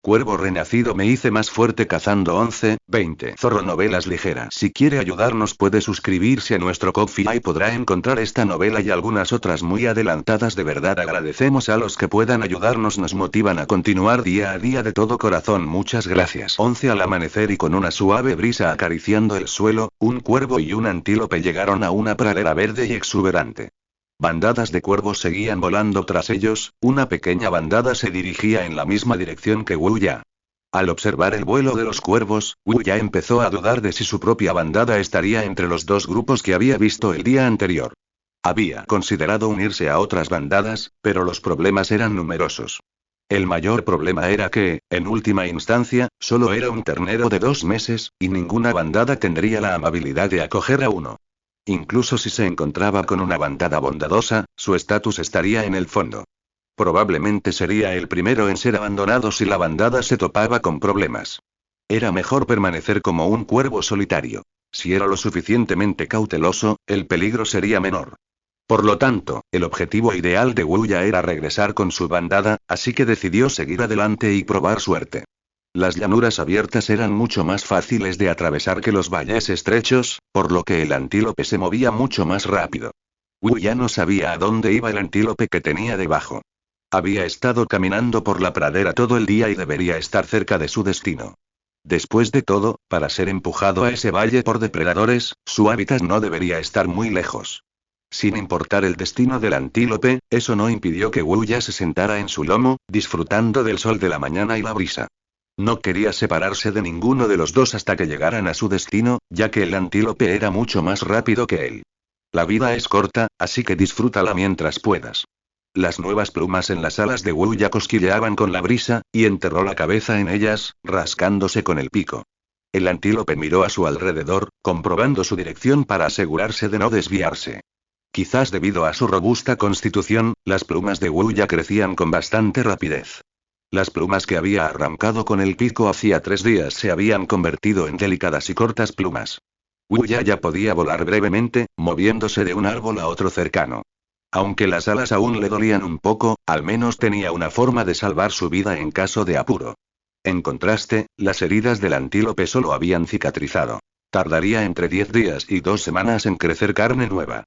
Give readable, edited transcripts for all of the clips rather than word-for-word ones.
Cuervo renacido me hice más fuerte cazando 11, 20. Zorro novelas ligeras. Si quiere ayudarnos puede suscribirse a nuestro Ko-fi y podrá encontrar esta novela y algunas otras muy adelantadas. De verdad agradecemos a los que puedan ayudarnos, nos motivan a continuar día a día de todo corazón. Muchas gracias. 11 al amanecer y con una suave brisa acariciando el suelo, un cuervo y un antílope llegaron a una pradera verde y exuberante. Bandadas de cuervos seguían volando tras ellos, una pequeña bandada se dirigía en la misma dirección que Wu Ya. Al observar el vuelo de los cuervos, Wu Ya empezó a dudar de si su propia bandada estaría entre los dos grupos que había visto el día anterior. Había considerado unirse a otras bandadas, pero los problemas eran numerosos. El mayor problema era que, en última instancia, solo era un ternero de 2 meses, y ninguna bandada tendría la amabilidad de acoger a uno. Incluso si se encontraba con una bandada bondadosa, su estatus estaría en el fondo. Probablemente sería el primero en ser abandonado si la bandada se topaba con problemas. Era mejor permanecer como un cuervo solitario. Si era lo suficientemente cauteloso, el peligro sería menor. Por lo tanto, el objetivo ideal de Wu Ya era regresar con su bandada, así que decidió seguir adelante y probar suerte. Las llanuras abiertas eran mucho más fáciles de atravesar que los valles estrechos, por lo que el antílope se movía mucho más rápido. Wu ya no sabía a dónde iba el antílope que tenía debajo. Había estado caminando por la pradera todo el día y debería estar cerca de su destino. Después de todo, para ser empujado a ese valle por depredadores, su hábitat no debería estar muy lejos. Sin importar el destino del antílope, eso no impidió que Wu ya se sentara en su lomo, disfrutando del sol de la mañana y la brisa. No quería separarse de ninguno de los dos hasta que llegaran a su destino, ya que el antílope era mucho más rápido que él. La vida es corta, así que disfrútala mientras puedas. Las nuevas plumas en las alas de Wu ya cosquilleaban con la brisa, y enterró la cabeza en ellas, rascándose con el pico. El antílope miró a su alrededor, comprobando su dirección para asegurarse de no desviarse. Quizás debido a su robusta constitución, las plumas de Wu ya crecían con bastante rapidez. Las plumas que había arrancado con el pico hacía 3 días se habían convertido en delicadas y cortas plumas. Wu ya podía volar brevemente, moviéndose de un árbol a otro cercano. Aunque las alas aún le dolían un poco, al menos tenía una forma de salvar su vida en caso de apuro. En contraste, las heridas del antílope solo habían cicatrizado. Tardaría entre 10 días y 2 semanas en crecer carne nueva.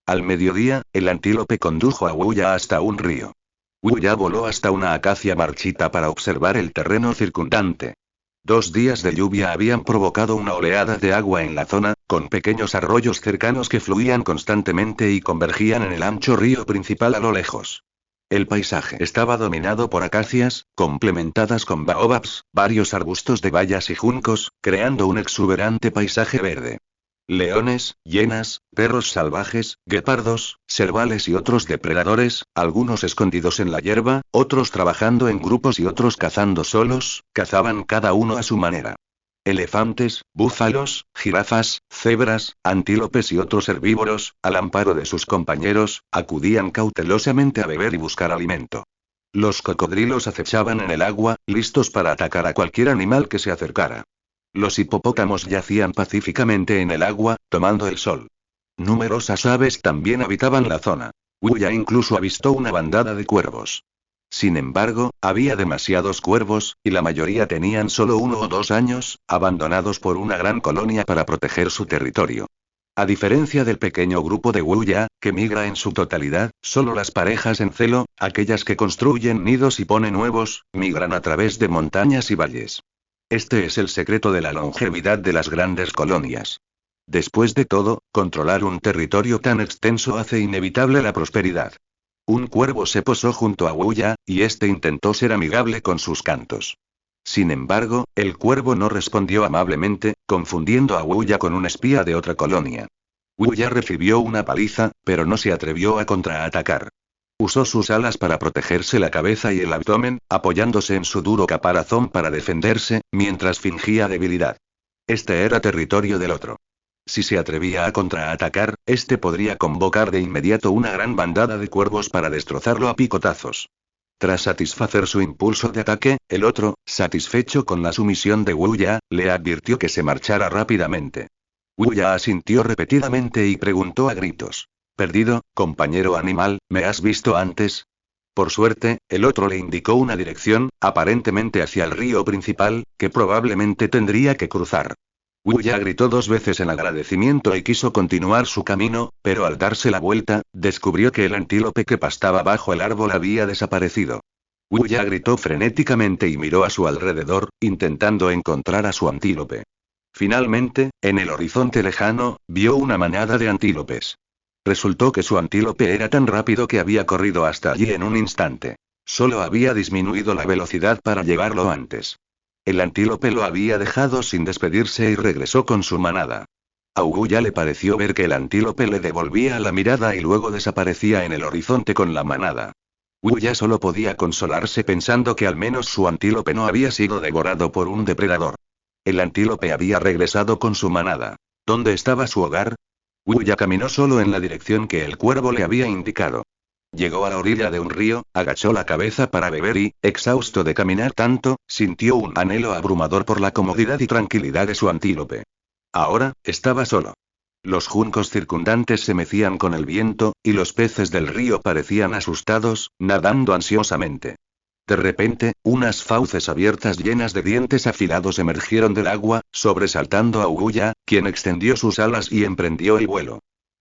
Al mediodía, el antílope condujo a Wu ya hasta un río. Wu ya voló hasta una acacia marchita para observar el terreno circundante. 2 días de lluvia habían provocado una oleada de agua en la zona, con pequeños arroyos cercanos que fluían constantemente y convergían en el ancho río principal a lo lejos. El paisaje estaba dominado por acacias, complementadas con baobabs, varios arbustos de bayas y juncos, creando un exuberante paisaje verde. Leones, hienas, perros salvajes, guepardos, cervales y otros depredadores, algunos escondidos en la hierba, otros trabajando en grupos y otros cazando solos, cazaban cada uno a su manera. Elefantes, búfalos, jirafas, cebras, antílopes y otros herbívoros, al amparo de sus compañeros, acudían cautelosamente a beber y buscar alimento. Los cocodrilos acechaban en el agua, listos para atacar a cualquier animal que se acercara. Los hipopótamos yacían pacíficamente en el agua, tomando el sol. Numerosas aves también habitaban la zona. Wu ya incluso avistó una bandada de cuervos. Sin embargo, había demasiados cuervos, y la mayoría tenían solo 1 o 2 años, abandonados por una gran colonia para proteger su territorio. A diferencia del pequeño grupo de Wu ya, que migra en su totalidad, solo las parejas en celo, aquellas que construyen nidos y ponen huevos, migran a través de montañas y valles. Este es el secreto de la longevidad de las grandes colonias. Después de todo, controlar un territorio tan extenso hace inevitable la prosperidad. Un cuervo se posó junto a Wu ya, y este intentó ser amigable con sus cantos. Sin embargo, el cuervo no respondió amablemente, confundiendo a Wu ya con un espía de otra colonia. Wu ya recibió una paliza, pero no se atrevió a contraatacar. Usó sus alas para protegerse la cabeza y el abdomen, apoyándose en su duro caparazón para defenderse, mientras fingía debilidad. Este era territorio del otro. Si se atrevía a contraatacar, este podría convocar de inmediato una gran bandada de cuervos para destrozarlo a picotazos. Tras satisfacer su impulso de ataque, el otro, satisfecho con la sumisión de Wu ya, le advirtió que se marchara rápidamente. Wu ya asintió repetidamente y preguntó a gritos: «Perdido, compañero animal, ¿me has visto antes?» Por suerte, el otro le indicó una dirección, aparentemente hacia el río principal, que probablemente tendría que cruzar. Wuya gritó 2 veces en agradecimiento y quiso continuar su camino, pero al darse la vuelta, descubrió que el antílope que pastaba bajo el árbol había desaparecido. Wuya gritó frenéticamente y miró a su alrededor, intentando encontrar a su antílope. Finalmente, en el horizonte lejano, vio una manada de antílopes. Resultó que su antílope era tan rápido que había corrido hasta allí en un instante. Solo había disminuido la velocidad para llegarlo antes. El antílope lo había dejado sin despedirse y regresó con su manada. A Wuya le pareció ver que el antílope le devolvía la mirada y luego desaparecía en el horizonte con la manada. Wuya solo podía consolarse pensando que al menos su antílope no había sido devorado por un depredador. El antílope había regresado con su manada. ¿Dónde estaba su hogar? Wuya caminó solo en la dirección que el cuervo le había indicado. Llegó a la orilla de un río, agachó la cabeza para beber y, exhausto de caminar tanto, sintió un anhelo abrumador por la comodidad y tranquilidad de su antílope. Ahora, estaba solo. Los juncos circundantes se mecían con el viento, y los peces del río parecían asustados, nadando ansiosamente. De repente, unas fauces abiertas llenas de dientes afilados emergieron del agua, sobresaltando a Wuya, quien extendió sus alas y emprendió el vuelo.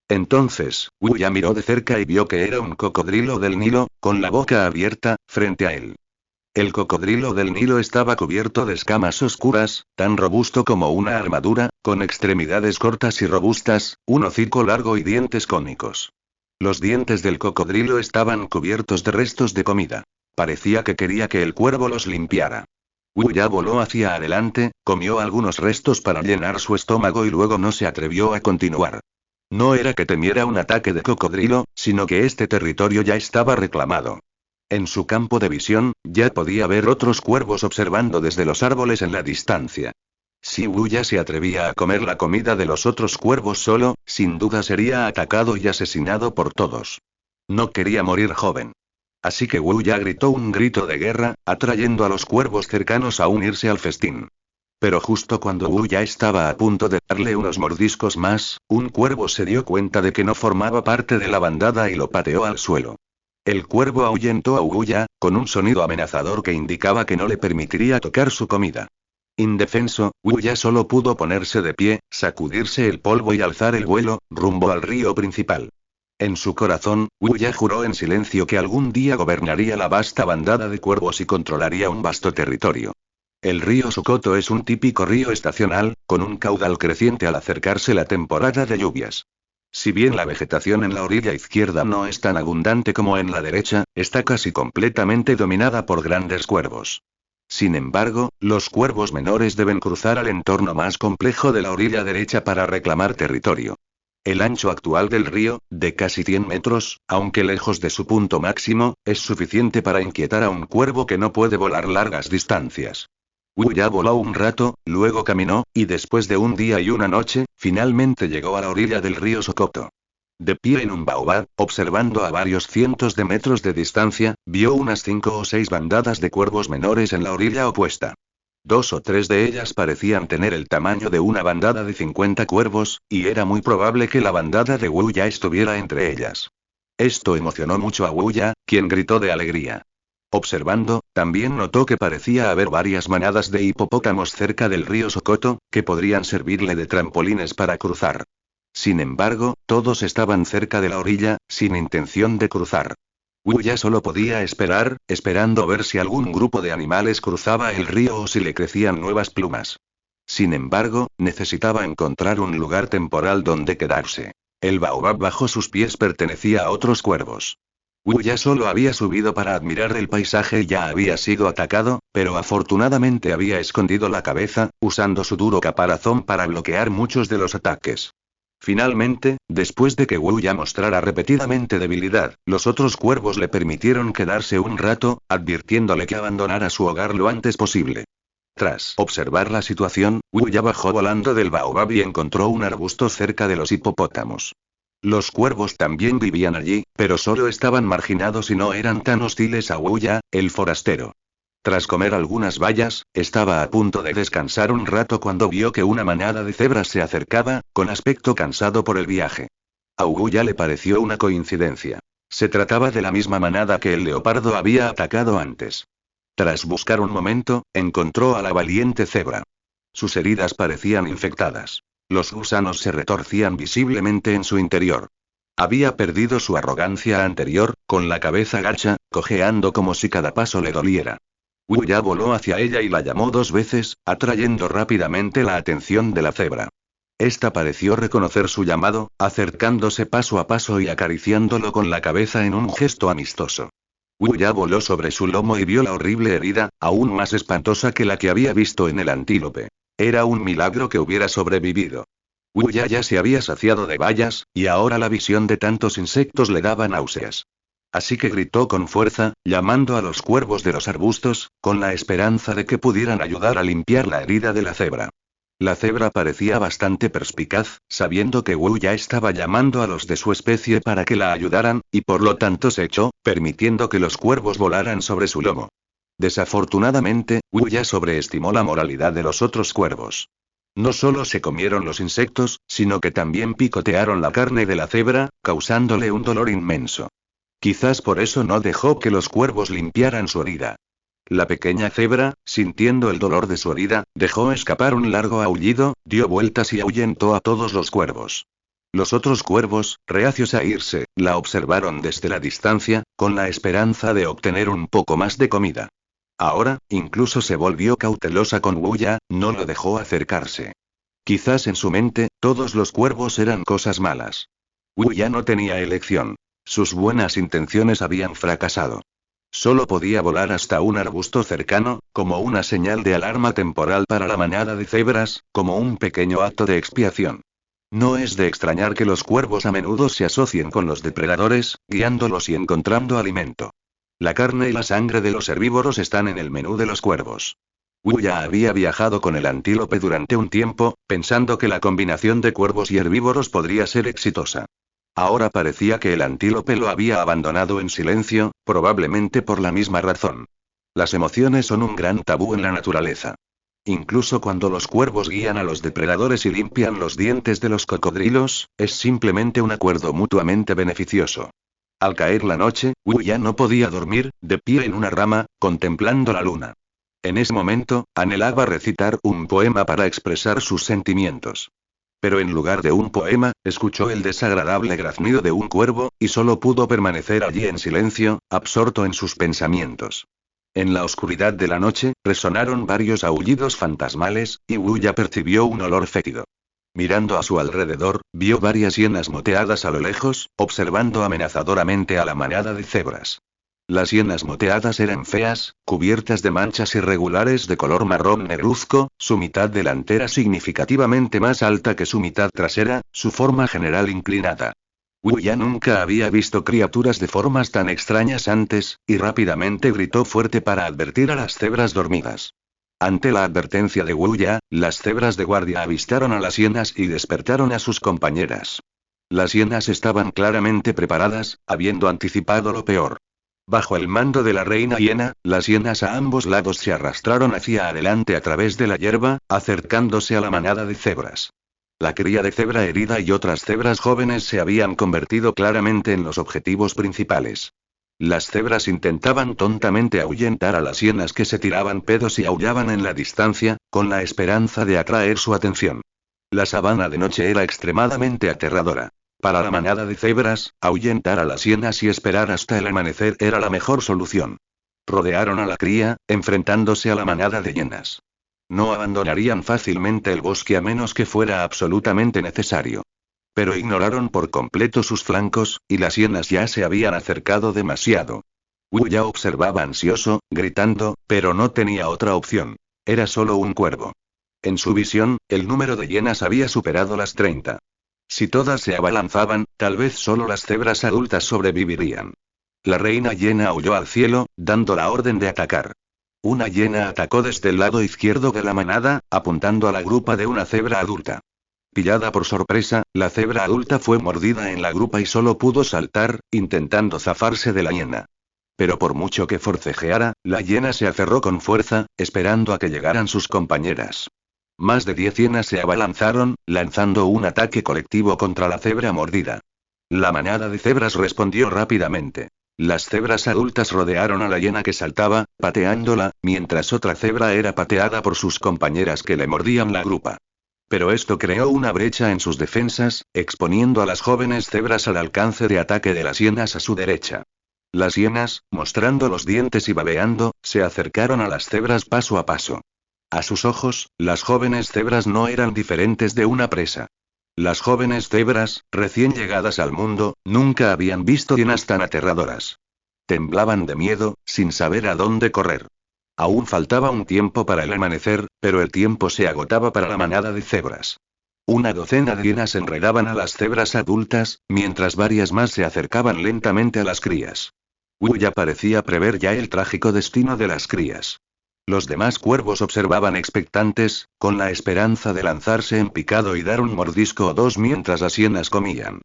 Entonces, Wuya miró de cerca y vio que era un cocodrilo del Nilo, con la boca abierta, frente a él. El cocodrilo del Nilo estaba cubierto de escamas oscuras, tan robusto como una armadura, con extremidades cortas y robustas, un hocico largo y dientes cónicos. Los dientes del cocodrilo estaban cubiertos de restos de comida. Parecía que quería que el cuervo los limpiara. Wuya voló hacia adelante, comió algunos restos para llenar su estómago y luego no se atrevió a continuar. No era que temiera un ataque de cocodrilo, sino que este territorio ya estaba reclamado. En su campo de visión, ya podía ver otros cuervos observando desde los árboles en la distancia. Si Wuya se atrevía a comer la comida de los otros cuervos solo, sin duda sería atacado y asesinado por todos. No quería morir joven. Así que Wuya gritó un grito de guerra, atrayendo a los cuervos cercanos a unirse al festín. Pero justo cuando Wuya estaba a punto de darle unos mordiscos más, un cuervo se dio cuenta de que no formaba parte de la bandada y lo pateó al suelo. El cuervo ahuyentó a Wuya, con un sonido amenazador que indicaba que no le permitiría tocar su comida. Indefenso, Wuya solo pudo ponerse de pie, sacudirse el polvo y alzar el vuelo, rumbo al río principal. En su corazón, Wuya juró en silencio que algún día gobernaría la vasta bandada de cuervos y controlaría un vasto territorio. El río Sokoto es un típico río estacional, con un caudal creciente al acercarse la temporada de lluvias. Si bien la vegetación en la orilla izquierda no es tan abundante como en la derecha, está casi completamente dominada por grandes cuervos. Sin embargo, los cuervos menores deben cruzar al entorno más complejo de la orilla derecha para reclamar territorio. El ancho actual del río, de casi 100 metros, aunque lejos de su punto máximo, es suficiente para inquietar a un cuervo que no puede volar largas distancias. Wuya voló un rato, luego caminó, y después de un día y una noche, finalmente llegó a la orilla del río Sokoto. De pie en un baobab, observando a varios cientos de metros de distancia, vio unas 5 o 6 bandadas de cuervos menores en la orilla opuesta. 2 o 3 de ellas parecían tener el tamaño de una bandada de 50 cuervos, y era muy probable que la bandada de Wuya estuviera entre ellas. Esto emocionó mucho a Wuya, quien gritó de alegría. Observando, también notó que parecía haber varias manadas de hipopótamos cerca del río Sokoto, que podrían servirle de trampolines para cruzar. Sin embargo, todos estaban cerca de la orilla, sin intención de cruzar. Wuya solo podía esperar, esperando ver si algún grupo de animales cruzaba el río o si le crecían nuevas plumas. Sin embargo, necesitaba encontrar un lugar temporal donde quedarse. El baobab bajo sus pies pertenecía a otros cuervos. Wuya solo había subido para admirar el paisaje y ya había sido atacado, pero afortunadamente había escondido la cabeza, usando su duro caparazón para bloquear muchos de los ataques. Finalmente, después de que Wuya mostrara repetidamente debilidad, los otros cuervos le permitieron quedarse un rato, advirtiéndole que abandonara su hogar lo antes posible. Tras observar la situación, Wuya bajó volando del baobab y encontró un arbusto cerca de los hipopótamos. Los cuervos también vivían allí, pero solo estaban marginados y no eran tan hostiles a Wuya, el forastero. Tras comer algunas bayas, estaba a punto de descansar un rato cuando vio que una manada de cebras se acercaba, con aspecto cansado por el viaje. A Wuya le pareció una coincidencia. Se trataba de la misma manada que el leopardo había atacado antes. Tras buscar un momento, encontró a la valiente cebra. Sus heridas parecían infectadas. Los gusanos se retorcían visiblemente en su interior. Había perdido su arrogancia anterior, con la cabeza gacha, cojeando como si cada paso le doliera. Wuya voló hacia ella y la llamó 2 veces, atrayendo rápidamente la atención de la cebra. Esta pareció reconocer su llamado, acercándose paso a paso y acariciándolo con la cabeza en un gesto amistoso. Wuya voló sobre su lomo y vio la horrible herida, aún más espantosa que la que había visto en el antílope. Era un milagro que hubiera sobrevivido. Wuya ya se había saciado de bayas, y ahora la visión de tantos insectos le daba náuseas. Así que gritó con fuerza, llamando a los cuervos de los arbustos, con la esperanza de que pudieran ayudar a limpiar la herida de la cebra. La cebra parecía bastante perspicaz, sabiendo que Wuya estaba llamando a los de su especie para que la ayudaran, y por lo tanto se echó, permitiendo que los cuervos volaran sobre su lomo. Desafortunadamente, Wuya sobreestimó la moralidad de los otros cuervos. No solo se comieron los insectos, sino que también picotearon la carne de la cebra, causándole un dolor inmenso. Quizás por eso no dejó que los cuervos limpiaran su herida. La pequeña cebra, sintiendo el dolor de su herida, dejó escapar un largo aullido, dio vueltas y ahuyentó a todos los cuervos. Los otros cuervos, reacios a irse, la observaron desde la distancia, con la esperanza de obtener un poco más de comida. Ahora, incluso se volvió cautelosa con Wuya, no lo dejó acercarse. Quizás en su mente, todos los cuervos eran cosas malas. Wuya no tenía elección. Sus buenas intenciones habían fracasado. Solo podía volar hasta un arbusto cercano, como una señal de alarma temporal para la manada de cebras, como un pequeño acto de expiación. No es de extrañar que los cuervos a menudo se asocien con los depredadores, guiándolos y encontrando alimento. La carne y la sangre de los herbívoros están en el menú de los cuervos. Wuya había viajado con el antílope durante un tiempo, pensando que la combinación de cuervos y herbívoros podría ser exitosa. Ahora parecía que el antílope lo había abandonado en silencio, probablemente por la misma razón. Las emociones son un gran tabú en la naturaleza. Incluso cuando los cuervos guían a los depredadores y limpian los dientes de los cocodrilos, es simplemente un acuerdo mutuamente beneficioso. Al caer la noche, Wuya no podía dormir, de pie en una rama, contemplando la luna. En ese momento, anhelaba recitar un poema para expresar sus sentimientos. Pero en lugar de un poema, escuchó el desagradable graznido de un cuervo, y solo pudo permanecer allí en silencio, absorto en sus pensamientos. En la oscuridad de la noche, resonaron varios aullidos fantasmales, y Wuya percibió un olor fétido. Mirando a su alrededor, vio varias hienas moteadas a lo lejos, observando amenazadoramente a la manada de cebras. Las hienas moteadas eran feas, cubiertas de manchas irregulares de color marrón negruzco, su mitad delantera significativamente más alta que su mitad trasera, su forma general inclinada. Wuya nunca había visto criaturas de formas tan extrañas antes, y rápidamente gritó fuerte para advertir a las cebras dormidas. Ante la advertencia de Wuya, las cebras de guardia avistaron a las hienas y despertaron a sus compañeras. Las hienas estaban claramente preparadas, habiendo anticipado lo peor. Bajo el mando de la reina hiena, las hienas a ambos lados se arrastraron hacia adelante a través de la hierba, acercándose a la manada de cebras. La cría de cebra herida y otras cebras jóvenes se habían convertido claramente en los objetivos principales. Las cebras intentaban tontamente ahuyentar a las hienas que se tiraban pedos y aullaban en la distancia, con la esperanza de atraer su atención. La sabana de noche era extremadamente aterradora. Para la manada de cebras, ahuyentar a las hienas y esperar hasta el amanecer era la mejor solución. Rodearon a la cría, enfrentándose a la manada de hienas. No abandonarían fácilmente el bosque a menos que fuera absolutamente necesario. Pero ignoraron por completo sus flancos, y las hienas ya se habían acercado demasiado. Wuya observaba ansioso, gritando, pero no tenía otra opción. Era solo un cuervo. En su visión, el número de hienas había superado las 30. Si todas se abalanzaban, tal vez solo las cebras adultas sobrevivirían. La reina hiena aulló al cielo, dando la orden de atacar. Una hiena atacó desde el lado izquierdo de la manada, apuntando a la grupa de una cebra adulta. Pillada por sorpresa, la cebra adulta fue mordida en la grupa y solo pudo saltar, intentando zafarse de la hiena. Pero por mucho que forcejeara, la hiena se aferró con fuerza, esperando a que llegaran sus compañeras. Más de 10 hienas se abalanzaron, lanzando un ataque colectivo contra la cebra mordida. La manada de cebras respondió rápidamente. Las cebras adultas rodearon a la hiena que saltaba, pateándola, mientras otra cebra era pateada por sus compañeras que le mordían la grupa. Pero esto creó una brecha en sus defensas, exponiendo a las jóvenes cebras al alcance de ataque de las hienas a su derecha. Las hienas, mostrando los dientes y babeando, se acercaron a las cebras paso a paso. A sus ojos, las jóvenes cebras no eran diferentes de una presa. Las jóvenes cebras, recién llegadas al mundo, nunca habían visto hienas tan aterradoras. Temblaban de miedo, sin saber a dónde correr. Aún faltaba un tiempo para el amanecer, pero el tiempo se agotaba para la manada de cebras. Una docena de hienas enredaban a las cebras adultas, mientras varias más se acercaban lentamente a las crías. Ya parecía prever ya el trágico destino de las crías. Los demás cuervos observaban expectantes, con la esperanza de lanzarse en picado y dar un mordisco o dos mientras las hienas comían.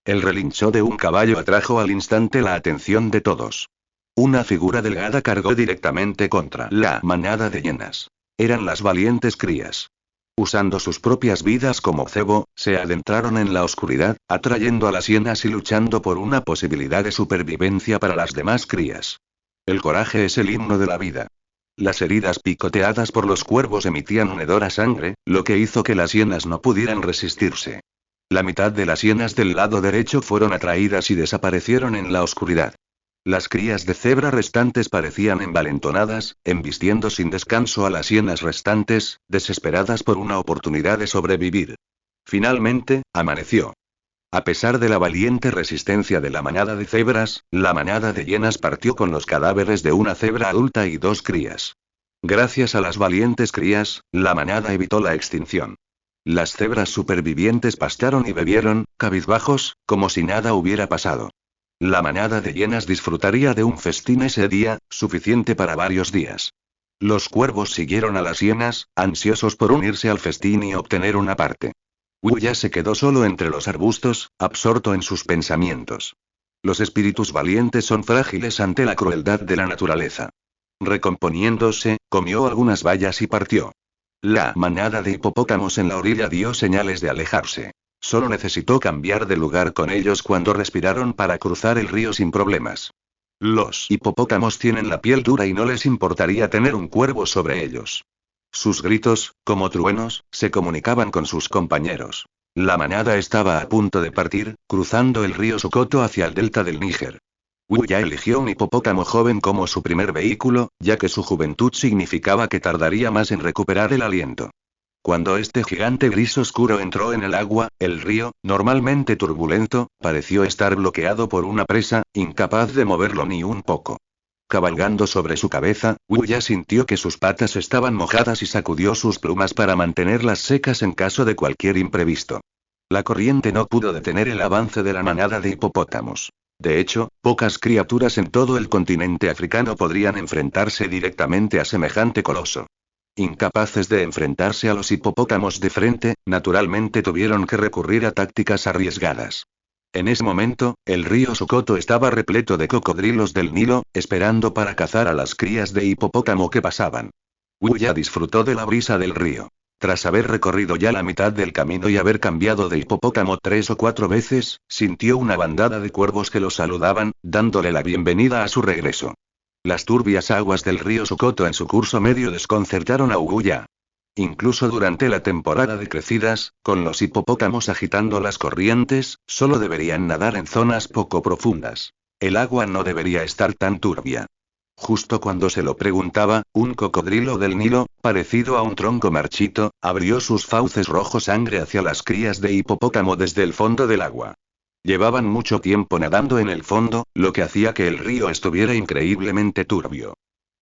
El relincho de un caballo atrajo al instante la atención de todos. Una figura delgada cargó directamente contra la manada de hienas. Eran las valientes crías. Usando sus propias vidas como cebo, se adentraron en la oscuridad, atrayendo a las hienas y luchando por una posibilidad de supervivencia para las demás crías. El coraje es el himno de la vida. Las heridas picoteadas por los cuervos emitían un hedor a sangre, lo que hizo que las hienas no pudieran resistirse. La mitad de las hienas del lado derecho fueron atraídas y desaparecieron en la oscuridad. Las crías de cebra restantes parecían envalentonadas, embistiendo sin descanso a las hienas restantes, desesperadas por una oportunidad de sobrevivir. Finalmente, amaneció. A pesar de la valiente resistencia de la manada de cebras, la manada de hienas partió con los cadáveres de una cebra adulta y dos crías. Gracias a las valientes crías, la manada evitó la extinción. Las cebras supervivientes pastaron y bebieron, cabizbajos, como si nada hubiera pasado. La manada de hienas disfrutaría de un festín ese día, suficiente para varios días. Los cuervos siguieron a las hienas, ansiosos por unirse al festín y obtener una parte. Ya se quedó solo entre los arbustos, absorto en sus pensamientos. Los espíritus valientes son frágiles ante la crueldad de la naturaleza. Recomponiéndose, comió algunas bayas y partió. La manada de hipopótamos en la orilla dio señales de alejarse. Solo necesitó cambiar de lugar con ellos cuando respiraron para cruzar el río sin problemas. Los hipopótamos tienen la piel dura y no les importaría tener un cuervo sobre ellos. Sus gritos, como truenos, se comunicaban con sus compañeros. La manada estaba a punto de partir, cruzando el río Sokoto hacia el delta del Níger. Ya eligió un hipopótamo joven como su primer vehículo, ya que su juventud significaba que tardaría más en recuperar el aliento. Cuando este gigante gris oscuro entró en el agua, el río, normalmente turbulento, pareció estar bloqueado por una presa, incapaz de moverlo ni un poco. Cabalgando sobre su cabeza, ya sintió que sus patas estaban mojadas y sacudió sus plumas para mantenerlas secas en caso de cualquier imprevisto. La corriente no pudo detener el avance de la manada de hipopótamos. De hecho, pocas criaturas en todo el continente africano podrían enfrentarse directamente a semejante coloso. Incapaces de enfrentarse a los hipopótamos de frente, naturalmente tuvieron que recurrir a tácticas arriesgadas. En ese momento, el río Sokoto estaba repleto de cocodrilos del Nilo, esperando para cazar a las crías de hipopótamo que pasaban. Ya disfrutó de la brisa del río. Tras haber recorrido ya la mitad del camino y haber cambiado de hipopótamo 3 o 4 veces, sintió una bandada de cuervos que lo saludaban, dándole la bienvenida a su regreso. Las turbias aguas del río Sokoto en su curso medio desconcertaron a Uguya. Incluso durante la temporada de crecidas, con los hipopótamos agitando las corrientes, solo deberían nadar en zonas poco profundas. El agua no debería estar tan turbia. Justo cuando se lo preguntaba, un cocodrilo del Nilo, parecido a un tronco marchito, abrió sus fauces rojo sangre hacia las crías de hipopótamo desde el fondo del agua. Llevaban mucho tiempo nadando en el fondo, lo que hacía que el río estuviera increíblemente turbio.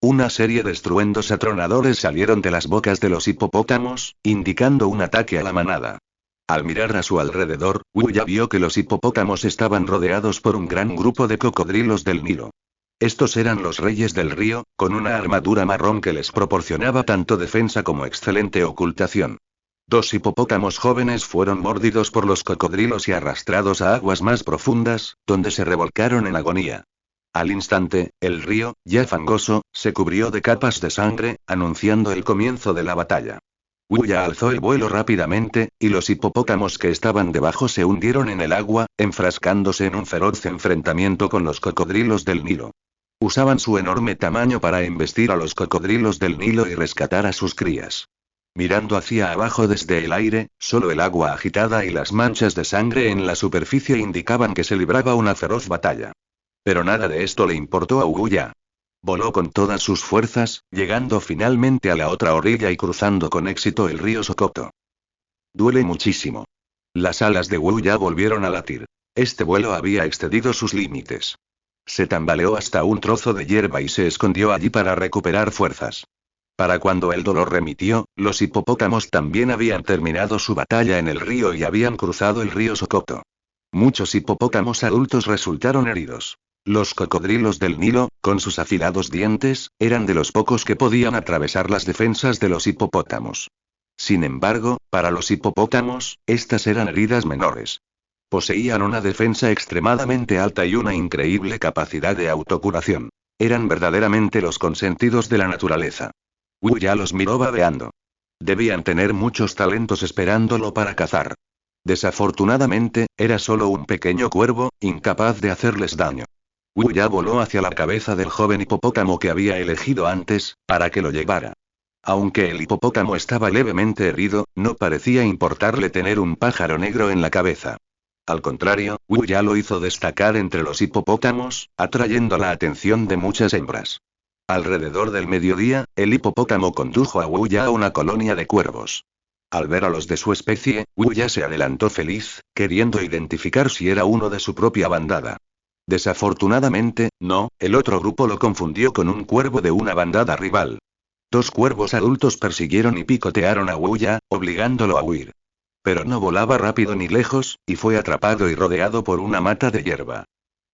Una serie de estruendos atronadores salieron de las bocas de los hipopótamos, indicando un ataque a la manada. Al mirar a su alrededor, ya vio que los hipopótamos estaban rodeados por un gran grupo de cocodrilos del Nilo. Estos eran los reyes del río, con una armadura marrón que les proporcionaba tanto defensa como excelente ocultación. 2 hipopótamos jóvenes fueron mordidos por los cocodrilos y arrastrados a aguas más profundas, donde se revolcaron en agonía. Al instante, el río, ya fangoso, se cubrió de capas de sangre, anunciando el comienzo de la batalla. Wuya alzó el vuelo rápidamente, y los hipopótamos que estaban debajo se hundieron en el agua, enfrascándose en un feroz enfrentamiento con los cocodrilos del Nilo. Usaban su enorme tamaño para embestir a los cocodrilos del Nilo y rescatar a sus crías. Mirando hacia abajo desde el aire, solo el agua agitada y las manchas de sangre en la superficie indicaban que se libraba una feroz batalla. Pero nada de esto le importó a Wuya. Voló con todas sus fuerzas, llegando finalmente a la otra orilla y cruzando con éxito el río Sokoto. Duele muchísimo. Las alas de Wuya volvieron a latir. Este vuelo había excedido sus límites. Se tambaleó hasta un trozo de hierba y se escondió allí para recuperar fuerzas. Para cuando el dolor remitió, los hipopótamos también habían terminado su batalla en el río y habían cruzado el río Sokoto. Muchos hipopótamos adultos resultaron heridos. Los cocodrilos del Nilo, con sus afilados dientes, eran de los pocos que podían atravesar las defensas de los hipopótamos. Sin embargo, para los hipopótamos, estas eran heridas menores. Poseían una defensa extremadamente alta y una increíble capacidad de autocuración. Eran verdaderamente los consentidos de la naturaleza. Wuya los miró babeando. Debían tener muchos talentos esperándolo para cazar. Desafortunadamente, era solo un pequeño cuervo, incapaz de hacerles daño. Wuya voló hacia la cabeza del joven hipopótamo que había elegido antes, para que lo llevara. Aunque el hipopótamo estaba levemente herido, no parecía importarle tener un pájaro negro en la cabeza. Al contrario, Wuya lo hizo destacar entre los hipopótamos, atrayendo la atención de muchas hembras. Alrededor del mediodía, el hipopótamo condujo a Wuya a una colonia de cuervos. Al ver a los de su especie, Wuya se adelantó feliz, queriendo identificar si era uno de su propia bandada. Desafortunadamente, no, el otro grupo lo confundió con un cuervo de una bandada rival. Dos cuervos adultos persiguieron y picotearon a Wuya, obligándolo a huir. Pero no volaba rápido ni lejos, y fue atrapado y rodeado por una mata de hierba.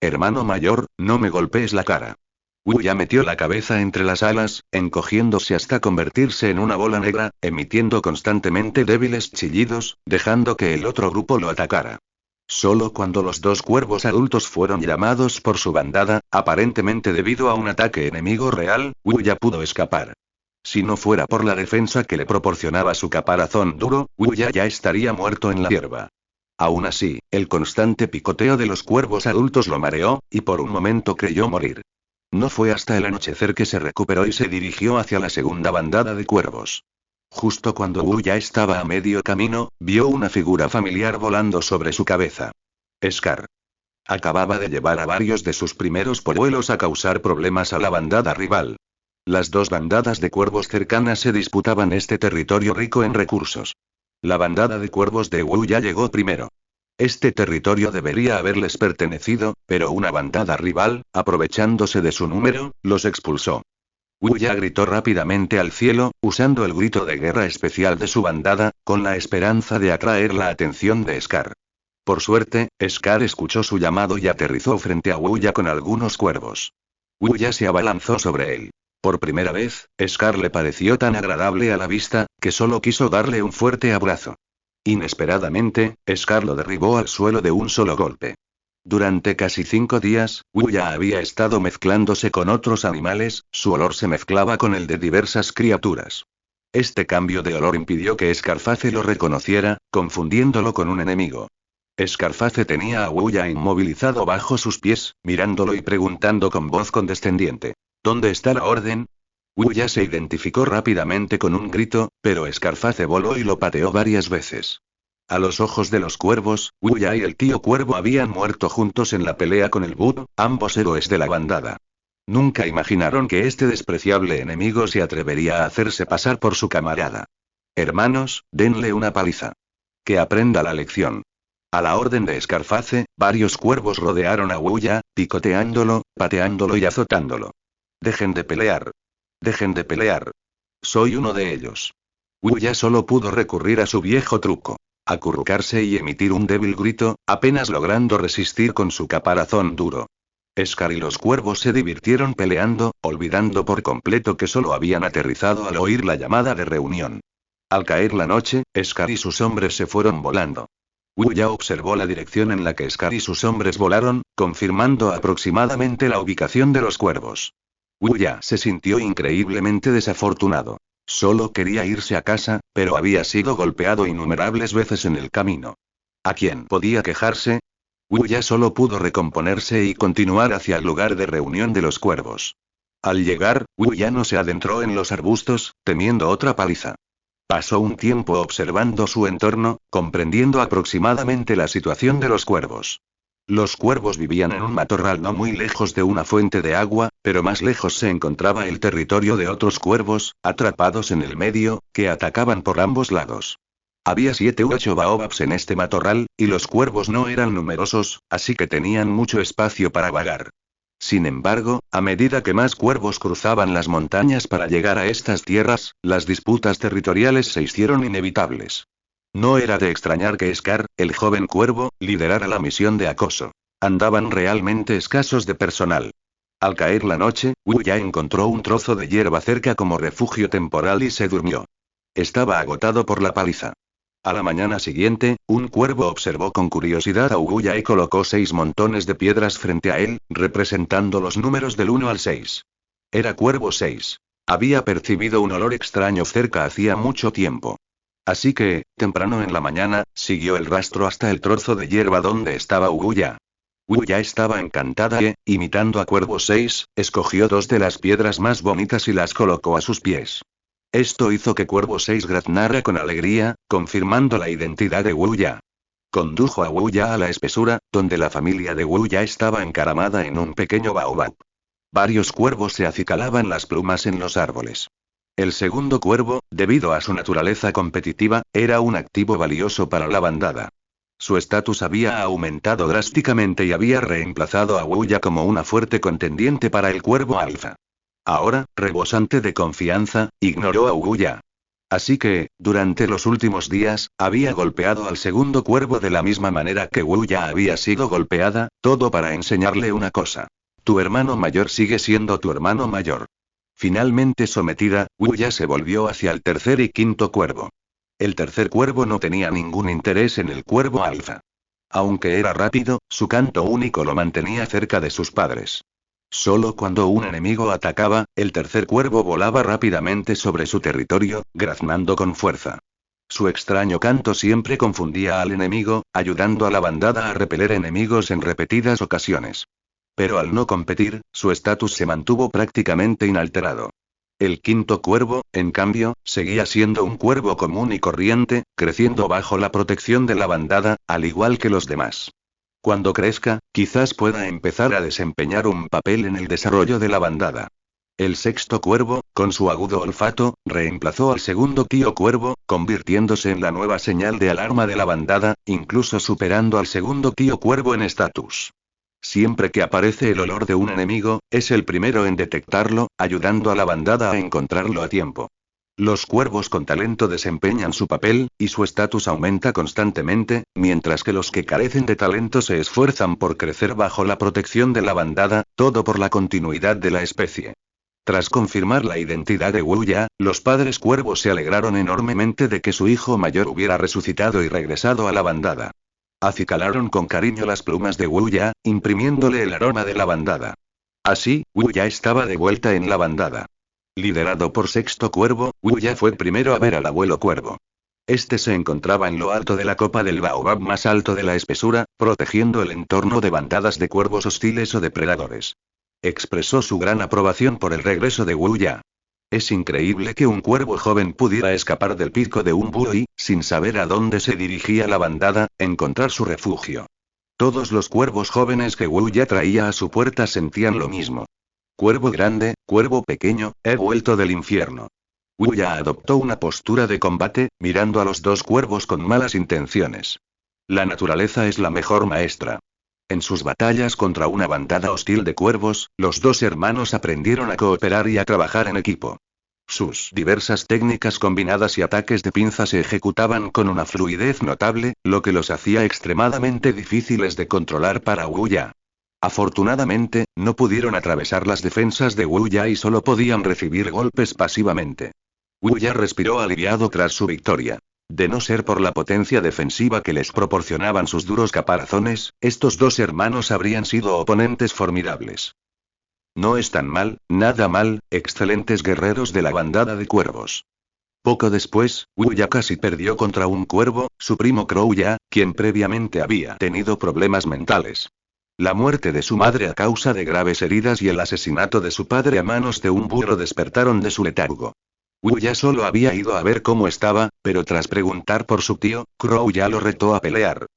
Hermano mayor, no me golpees la cara. Wuya metió la cabeza entre las alas, encogiéndose hasta convertirse en una bola negra, emitiendo constantemente débiles chillidos, dejando que el otro grupo lo atacara. Solo cuando los dos cuervos adultos fueron llamados por su bandada, aparentemente debido a un ataque enemigo real, Wuya pudo escapar. Si no fuera por la defensa que le proporcionaba su caparazón duro, Wuya ya estaría muerto en la hierba. Aún así, el constante picoteo de los cuervos adultos lo mareó, y por un momento creyó morir. No fue hasta el anochecer que se recuperó y se dirigió hacia la segunda bandada de cuervos. Justo cuando Wuya estaba a medio camino, vio una figura familiar volando sobre su cabeza. Scar. Acababa de llevar a varios de sus primeros polluelos a causar problemas a la bandada rival. Las dos bandadas de cuervos cercanas se disputaban este territorio rico en recursos. La bandada de cuervos de Wuya llegó primero. Este territorio debería haberles pertenecido, pero una bandada rival, aprovechándose de su número, los expulsó. Wuya gritó rápidamente al cielo, usando el grito de guerra especial de su bandada, con la esperanza de atraer la atención de Scar. Por suerte, Scar escuchó su llamado y aterrizó frente a Wuya con algunos cuervos. Wuya se abalanzó sobre él. Por primera vez, Scar le pareció tan agradable a la vista, que solo quiso darle un fuerte abrazo. Inesperadamente, Scar lo derribó al suelo de un solo golpe. Durante casi 5 días, Wuya había estado mezclándose con otros animales, su olor se mezclaba con el de diversas criaturas. Este cambio de olor impidió que Scarface lo reconociera, confundiéndolo con un enemigo. Scarface tenía a Wuya inmovilizado bajo sus pies, mirándolo y preguntando con voz condescendiente: ¿Dónde está la orden? Wuya se identificó rápidamente con un grito, pero Scarface voló y lo pateó varias veces. A los ojos de los cuervos, Wuya y el tío cuervo habían muerto juntos en la pelea con el Bud, ambos héroes de la bandada. Nunca imaginaron que este despreciable enemigo se atrevería a hacerse pasar por su camarada. Hermanos, denle una paliza. Que aprenda la lección. A la orden de Scarface, varios cuervos rodearon a Wuya, picoteándolo, pateándolo y azotándolo. Dejen de pelear. Dejen de pelear. Soy uno de ellos. Wuya solo pudo recurrir a su viejo truco: acurrucarse y emitir un débil grito, apenas logrando resistir con su caparazón duro. Scar y los cuervos se divirtieron peleando, olvidando por completo que solo habían aterrizado al oír la llamada de reunión. Al caer la noche, Scar y sus hombres se fueron volando. Wuya observó la dirección en la que Scar y sus hombres volaron, confirmando aproximadamente la ubicación de los cuervos. Wuya se sintió increíblemente desafortunado. Solo quería irse a casa, pero había sido golpeado innumerables veces en el camino. ¿A quién podía quejarse? Wuya solo pudo recomponerse y continuar hacia el lugar de reunión de los cuervos. Al llegar, Wuya no se adentró en los arbustos, temiendo otra paliza. Pasó un tiempo observando su entorno, comprendiendo aproximadamente la situación de los cuervos. Los cuervos vivían en un matorral no muy lejos de una fuente de agua, pero más lejos se encontraba el territorio de otros cuervos, atrapados en el medio, que atacaban por ambos lados. Había 7 u 8 baobabs en este matorral, y los cuervos no eran numerosos, así que tenían mucho espacio para vagar. Sin embargo, a medida que más cuervos cruzaban las montañas para llegar a estas tierras, las disputas territoriales se hicieron inevitables. No era de extrañar que Scar, el joven cuervo, liderara la misión de acoso. Andaban realmente escasos de personal. Al caer la noche, Wuya encontró un trozo de hierba cerca como refugio temporal y se durmió. Estaba agotado por la paliza. A la mañana siguiente, un cuervo observó con curiosidad a Wuya y colocó 6 montones de piedras frente a él, representando los números del 1 al 6. Era cuervo 6. Había percibido un olor extraño cerca hacía mucho tiempo. Así que, temprano en la mañana, siguió el rastro hasta el trozo de hierba donde estaba Wuya. Wuya estaba encantada y, imitando a Cuervo 6, escogió 2 de las piedras más bonitas y las colocó a sus pies. Esto hizo que Cuervo 6 graznara con alegría, confirmando la identidad de Wuya. Condujo a Wuya a la espesura, donde la familia de Wuya estaba encaramada en un pequeño baobab. Varios cuervos se acicalaban las plumas en los árboles. El segundo cuervo, debido a su naturaleza competitiva, era un activo valioso para la bandada. Su estatus había aumentado drásticamente y había reemplazado a Wuya como una fuerte contendiente para el cuervo alfa. Ahora, rebosante de confianza, ignoró a Wuya. Así que, durante los últimos días, había golpeado al segundo cuervo de la misma manera que Wuya había sido golpeada, todo para enseñarle una cosa. Tu hermano mayor sigue siendo tu hermano mayor. Finalmente sometida, Wuya se volvió hacia el tercer y quinto cuervo. El tercer cuervo no tenía ningún interés en el cuervo alfa. Aunque era rápido, su canto único lo mantenía cerca de sus padres. Solo cuando un enemigo atacaba, el tercer cuervo volaba rápidamente sobre su territorio, graznando con fuerza. Su extraño canto siempre confundía al enemigo, ayudando a la bandada a repeler enemigos en repetidas ocasiones. Pero al no competir, su estatus se mantuvo prácticamente inalterado. El quinto cuervo, en cambio, seguía siendo un cuervo común y corriente, creciendo bajo la protección de la bandada, al igual que los demás. Cuando crezca, quizás pueda empezar a desempeñar un papel en el desarrollo de la bandada. El sexto cuervo, con su agudo olfato, reemplazó al segundo tío cuervo, convirtiéndose en la nueva señal de alarma de la bandada, incluso superando al segundo tío cuervo en estatus. Siempre que aparece el olor de un enemigo, es el primero en detectarlo, ayudando a la bandada a encontrarlo a tiempo. Los cuervos con talento desempeñan su papel, y su estatus aumenta constantemente, mientras que los que carecen de talento se esfuerzan por crecer bajo la protección de la bandada, todo por la continuidad de la especie. Tras confirmar la identidad de Wuya, los padres cuervos se alegraron enormemente de que su hijo mayor hubiera resucitado y regresado a la bandada. Acicalaron con cariño las plumas de Wuya, imprimiéndole el aroma de la bandada. Así, Wuya estaba de vuelta en la bandada. Liderado por sexto cuervo, Wuya fue primero a ver al abuelo cuervo. Este se encontraba en lo alto de la copa del baobab más alto de la espesura, protegiendo el entorno de bandadas de cuervos hostiles o depredadores. Expresó su gran aprobación por el regreso de Wuya. Es increíble que un cuervo joven pudiera escapar del pico de un búho y, sin saber a dónde se dirigía la bandada, encontrar su refugio. Todos los cuervos jóvenes que Wuya traía a su puerta sentían lo mismo. Cuervo grande, cuervo pequeño, he vuelto del infierno. Wuya adoptó una postura de combate, mirando a los dos cuervos con malas intenciones. La naturaleza es la mejor maestra. En sus batallas contra una bandada hostil de cuervos, los dos hermanos aprendieron a cooperar y a trabajar en equipo. Sus diversas técnicas combinadas y ataques de pinza se ejecutaban con una fluidez notable, lo que los hacía extremadamente difíciles de controlar para Wuya. Afortunadamente, no pudieron atravesar las defensas de Wuya y solo podían recibir golpes pasivamente. Wuya respiró aliviado tras su victoria. De no ser por la potencia defensiva que les proporcionaban sus duros caparazones, estos dos hermanos habrían sido oponentes formidables. No están mal, nada mal, excelentes guerreros de la bandada de cuervos. Poco después, Wuya casi perdió contra un cuervo, su primo Krouya, quien previamente había tenido problemas mentales. La muerte de su madre a causa de graves heridas y el asesinato de su padre a manos de un burro despertaron de su letargo. Wuya solo había ido a ver cómo estaba, pero tras preguntar por su tío, Krouya lo retó a pelear.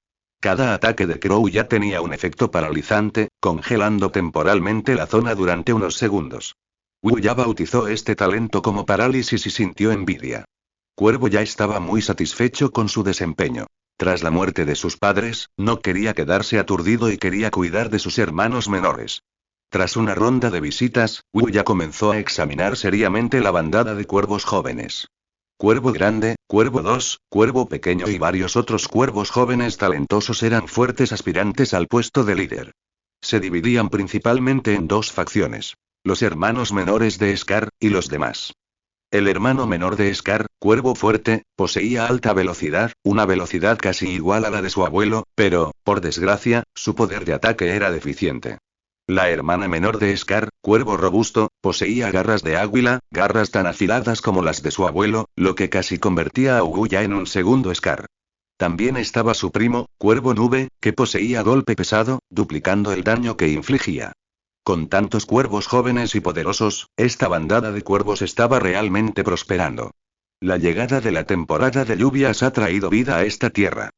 Cada ataque de Krouya tenía un efecto paralizante, congelando temporalmente la zona durante unos segundos. Wuya bautizó este talento como parálisis y sintió envidia. Cuervo ya estaba muy satisfecho con su desempeño. Tras la muerte de sus padres, no quería quedarse aturdido y quería cuidar de sus hermanos menores. Tras una ronda de visitas, Wuya comenzó a examinar seriamente la bandada de cuervos jóvenes. Cuervo grande, cuervo 2, cuervo pequeño y varios otros cuervos jóvenes talentosos eran fuertes aspirantes al puesto de líder. Se dividían principalmente en dos facciones: los hermanos menores de Scar, y los demás. El hermano menor de Scar, Cuervo Fuerte, poseía alta velocidad, una velocidad casi igual a la de su abuelo, pero, por desgracia, su poder de ataque era deficiente. La hermana menor de Scar, Cuervo Robusto, poseía garras de águila, garras tan afiladas como las de su abuelo, lo que casi convertía a Wuya en un segundo Scar. También estaba su primo, Cuervo Nube, que poseía golpe pesado, duplicando el daño que infligía. Con tantos cuervos jóvenes y poderosos, esta bandada de cuervos estaba realmente prosperando. La llegada de la temporada de lluvias ha traído vida a esta tierra.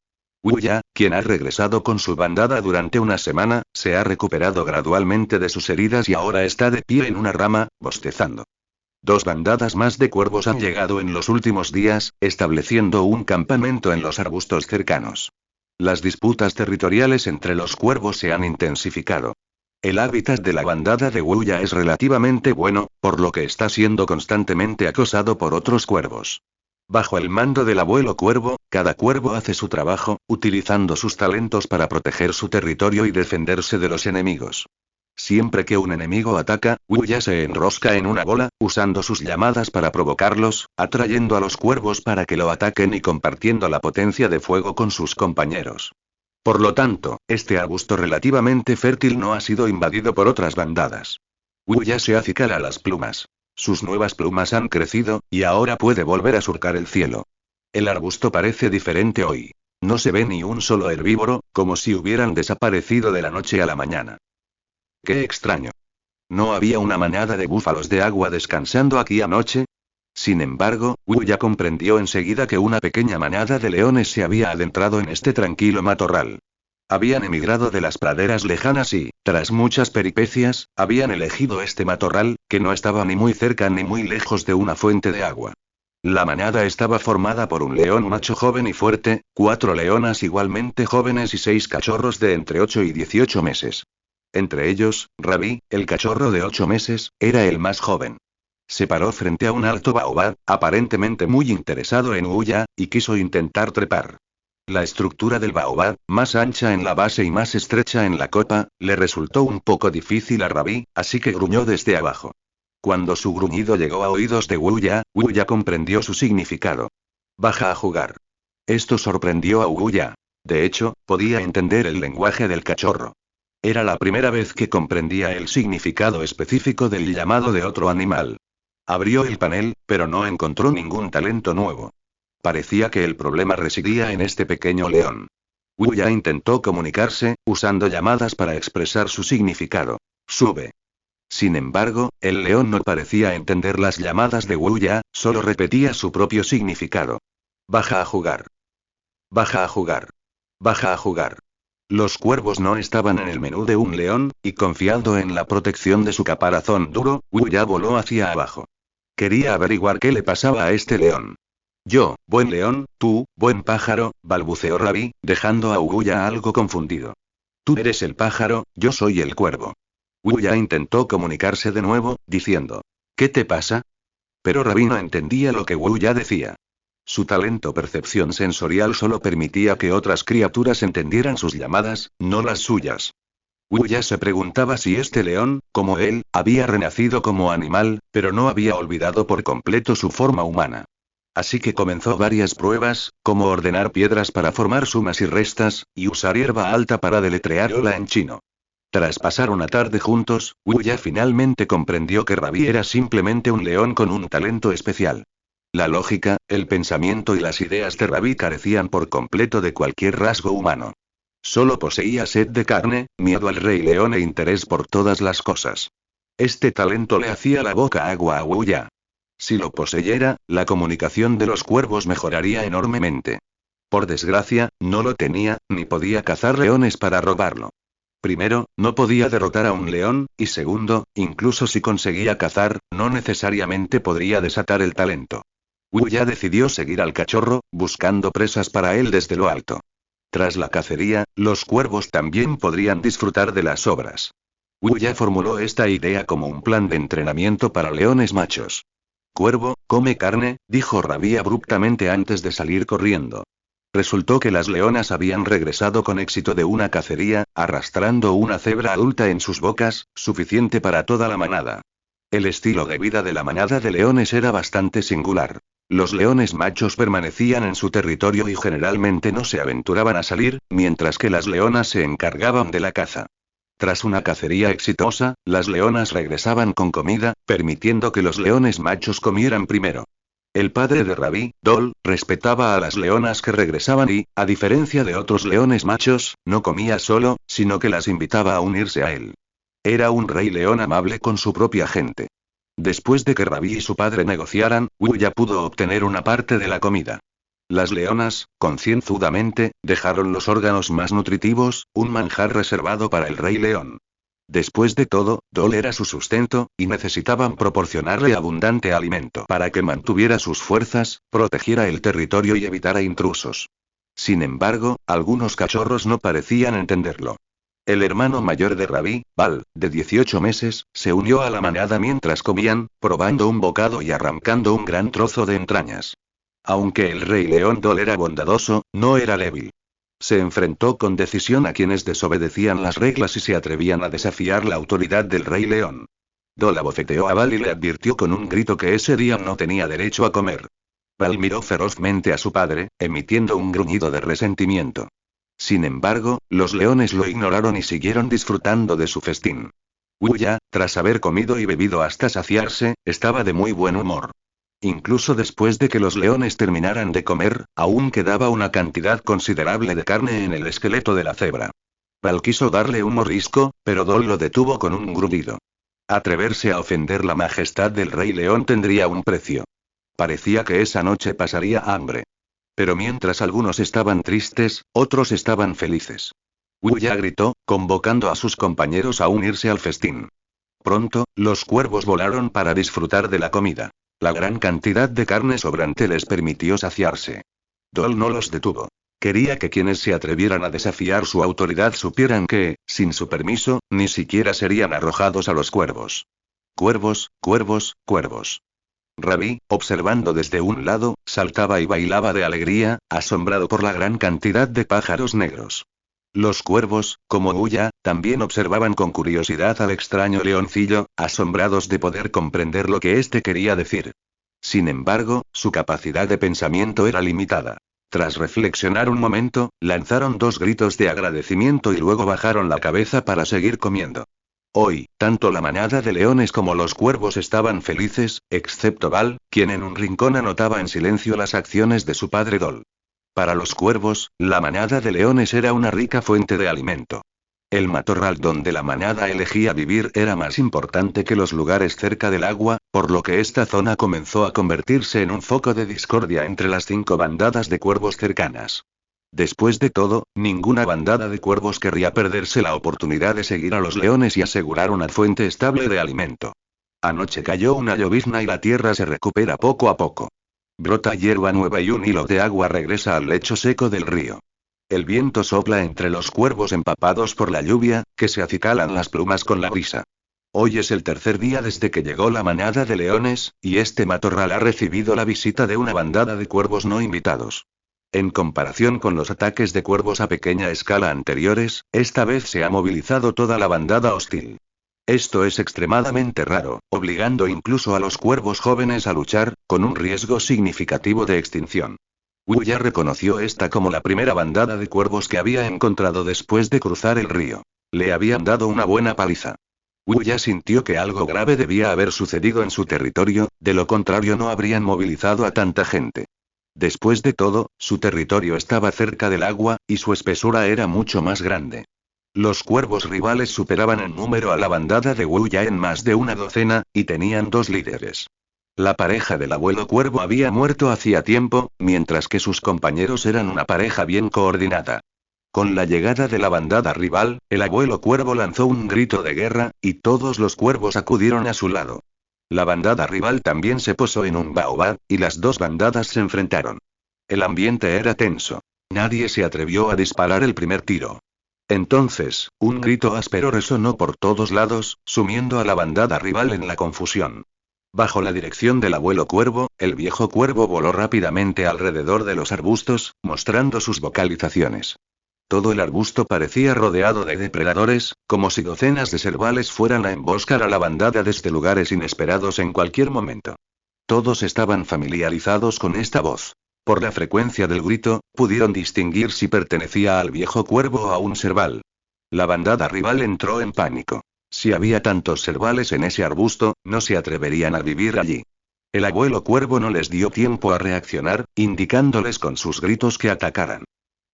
Wuya, quien ha regresado con su bandada durante una semana, se ha recuperado gradualmente de sus heridas y ahora está de pie en una rama, bostezando. Dos bandadas más de cuervos han llegado en los últimos días, estableciendo un campamento en los arbustos cercanos. Las disputas territoriales entre los cuervos se han intensificado. El hábitat de la bandada de Wuya es relativamente bueno, por lo que está siendo constantemente acosado por otros cuervos. Bajo el mando del abuelo cuervo, cada cuervo hace su trabajo, utilizando sus talentos para proteger su territorio y defenderse de los enemigos. Siempre que un enemigo ataca, Wuya se enrosca en una bola, usando sus llamadas para provocarlos, atrayendo a los cuervos para que lo ataquen y compartiendo la potencia de fuego con sus compañeros. Por lo tanto, este arbusto relativamente fértil no ha sido invadido por otras bandadas. Wuya se acicala las plumas. Sus nuevas plumas han crecido, y ahora puede volver a surcar el cielo. El arbusto parece diferente hoy. No se ve ni un solo herbívoro, como si hubieran desaparecido de la noche a la mañana. ¡Qué extraño! ¿No había una manada de búfalos de agua descansando aquí anoche? Sin embargo, Wuya comprendió enseguida que una pequeña manada de leones se había adentrado en este tranquilo matorral. Habían emigrado de las praderas lejanas y, tras muchas peripecias, habían elegido este matorral, que no estaba ni muy cerca ni muy lejos de una fuente de agua. La manada estaba formada por un león macho joven y fuerte, 4 leonas igualmente jóvenes y 6 cachorros de entre 8 y 18 meses. Entre ellos, Rabi, el cachorro de 8 meses, era el más joven. Se paró frente a un alto baobab, aparentemente muy interesado en Wuya, y quiso intentar trepar. La estructura del baobab, más ancha en la base y más estrecha en la copa, le resultó un poco difícil a Rabi, así que gruñó desde abajo. Cuando su gruñido llegó a oídos de Wuya, Wuya comprendió su significado. Baja a jugar. Esto sorprendió a Wuya. De hecho, podía entender el lenguaje del cachorro. Era la primera vez que comprendía el significado específico del llamado de otro animal. Abrió el panel, pero no encontró ningún talento nuevo. Parecía que el problema residía en este pequeño león. Wuya intentó comunicarse, usando llamadas para expresar su significado. Sube. Sin embargo, el león no parecía entender las llamadas de Wuya, solo repetía su propio significado. Baja a jugar. Baja a jugar. Baja a jugar. Los cuervos no estaban en el menú de un león, y confiando en la protección de su caparazón duro, Wuya voló hacia abajo. Quería averiguar qué le pasaba a este león. Yo, buen león, tú, buen pájaro, balbuceó Rabi, dejando a Wuya algo confundido. Tú eres el pájaro, yo soy el cuervo. Wuya intentó comunicarse de nuevo, diciendo: ¿Qué te pasa? Pero Rabi no entendía lo que Wuya decía. Su talento percepción sensorial solo permitía que otras criaturas entendieran sus llamadas, no las suyas. Wuya se preguntaba si este león, como él, había renacido como animal, pero no había olvidado por completo su forma humana. Así que comenzó varias pruebas, como ordenar piedras para formar sumas y restas, y usar hierba alta para deletrear hola en chino. Tras pasar una tarde juntos, Wuya finalmente comprendió que Rabi era simplemente un león con un talento especial. La lógica, el pensamiento y las ideas de Rabí carecían por completo de cualquier rasgo humano. Solo poseía sed de carne, miedo al rey león e interés por todas las cosas. Este talento le hacía la boca agua a Wuya. Si lo poseyera, la comunicación de los cuervos mejoraría enormemente. Por desgracia, no lo tenía, ni podía cazar leones para robarlo. Primero, no podía derrotar a un león, y segundo, incluso si conseguía cazar, no necesariamente podría desatar el talento. Wuya decidió seguir al cachorro, buscando presas para él desde lo alto. Tras la cacería, los cuervos también podrían disfrutar de las sobras. Wuya formuló esta idea como un plan de entrenamiento para leones machos. Cuervo, come carne, dijo Rabí abruptamente antes de salir corriendo. Resultó que las leonas habían regresado con éxito de una cacería, arrastrando una cebra adulta en sus bocas, suficiente para toda la manada. El estilo de vida de la manada de leones era bastante singular. Los leones machos permanecían en su territorio y generalmente no se aventuraban a salir, mientras que las leonas se encargaban de la caza. Tras una cacería exitosa, las leonas regresaban con comida, permitiendo que los leones machos comieran primero. El padre de Rabí, Dol, respetaba a las leonas que regresaban y, a diferencia de otros leones machos, no comía solo, sino que las invitaba a unirse a él. Era un rey león amable con su propia gente. Después de que Rabí y su padre negociaran, Wuya pudo obtener una parte de la comida. Las leonas, concienzudamente, dejaron los órganos más nutritivos, un manjar reservado para el rey león. Después de todo, Dol era su sustento, y necesitaban proporcionarle abundante alimento para que mantuviera sus fuerzas, protegiera el territorio y evitara intrusos. Sin embargo, algunos cachorros no parecían entenderlo. El hermano mayor de Rabí, Bal, de 18 meses, se unió a la manada mientras comían, probando un bocado y arrancando un gran trozo de entrañas. Aunque el rey león Dol era bondadoso, no era débil. Se enfrentó con decisión a quienes desobedecían las reglas y se atrevían a desafiar la autoridad del rey león. Dol abofeteó a Bal y le advirtió con un grito que ese día no tenía derecho a comer. Bal miró ferozmente a su padre, emitiendo un gruñido de resentimiento. Sin embargo, los leones lo ignoraron y siguieron disfrutando de su festín. Wuya, tras haber comido y bebido hasta saciarse, estaba de muy buen humor. Incluso después de que los leones terminaran de comer, aún quedaba una cantidad considerable de carne en el esqueleto de la cebra. Bal quiso darle un mordisco, pero Dol lo detuvo con un gruñido. Atreverse a ofender la majestad del rey león tendría un precio. Parecía que esa noche pasaría hambre. Pero mientras algunos estaban tristes, otros estaban felices. Wuya gritó, convocando a sus compañeros a unirse al festín. Pronto, los cuervos volaron para disfrutar de la comida. La gran cantidad de carne sobrante les permitió saciarse. Dol no los detuvo. Quería que quienes se atrevieran a desafiar su autoridad supieran que, sin su permiso, ni siquiera serían arrojados a los cuervos. Cuervos, cuervos, cuervos. Rabí, observando desde un lado, saltaba y bailaba de alegría, asombrado por la gran cantidad de pájaros negros. Los cuervos, como Wuya, también observaban con curiosidad al extraño leoncillo, asombrados de poder comprender lo que éste quería decir. Sin embargo, su capacidad de pensamiento era limitada. Tras reflexionar un momento, lanzaron dos gritos de agradecimiento y luego bajaron la cabeza para seguir comiendo. Hoy, tanto la manada de leones como los cuervos estaban felices, excepto Bal, quien en un rincón anotaba en silencio las acciones de su padre Dol. Para los cuervos, la manada de leones era una rica fuente de alimento. El matorral donde la manada elegía vivir era más importante que los lugares cerca del agua, por lo que esta zona comenzó a convertirse en un foco de discordia entre las 5 bandadas de cuervos cercanas. Después de todo, ninguna bandada de cuervos querría perderse la oportunidad de seguir a los leones y asegurar una fuente estable de alimento. Anoche cayó una llovizna y la tierra se recupera poco a poco. Brota hierba nueva y un hilo de agua regresa al lecho seco del río. El viento sopla entre los cuervos empapados por la lluvia, que se acicalan las plumas con la brisa. Hoy es el tercer día desde que llegó la manada de leones, y este matorral ha recibido la visita de una bandada de cuervos no invitados. En comparación con los ataques de cuervos a pequeña escala anteriores, esta vez se ha movilizado toda la bandada hostil. Esto es extremadamente raro, obligando incluso a los cuervos jóvenes a luchar, con un riesgo significativo de extinción. Wuya reconoció esta como la primera bandada de cuervos que había encontrado después de cruzar el río. Le habían dado una buena paliza. Wu Ya sintió que algo grave debía haber sucedido en su territorio, de lo contrario no habrían movilizado a tanta gente. Después de todo, su territorio estaba cerca del agua, y su espesura era mucho más grande. Los cuervos rivales superaban en número a la bandada de Wu Ya en más de una docena, y tenían 2 líderes. La pareja del abuelo cuervo había muerto hacía tiempo, mientras que sus compañeros eran una pareja bien coordinada. Con la llegada de la bandada rival, el abuelo cuervo lanzó un grito de guerra, y todos los cuervos acudieron a su lado. La bandada rival también se posó en un baobab, y las dos bandadas se enfrentaron. El ambiente era tenso. Nadie se atrevió a disparar el primer tiro. Entonces, un grito áspero resonó por todos lados, sumiendo a la bandada rival en la confusión. Bajo la dirección del abuelo cuervo, el viejo cuervo voló rápidamente alrededor de los arbustos, mostrando sus vocalizaciones. Todo el arbusto parecía rodeado de depredadores, como si docenas de cervales fueran a emboscar a la bandada desde lugares inesperados en cualquier momento. Todos estaban familiarizados con esta voz. Por la frecuencia del grito, pudieron distinguir si pertenecía al viejo cuervo o a un cerval. La bandada rival entró en pánico. Si había tantos cervales en ese arbusto, no se atreverían a vivir allí. El abuelo cuervo no les dio tiempo a reaccionar, indicándoles con sus gritos que atacaran.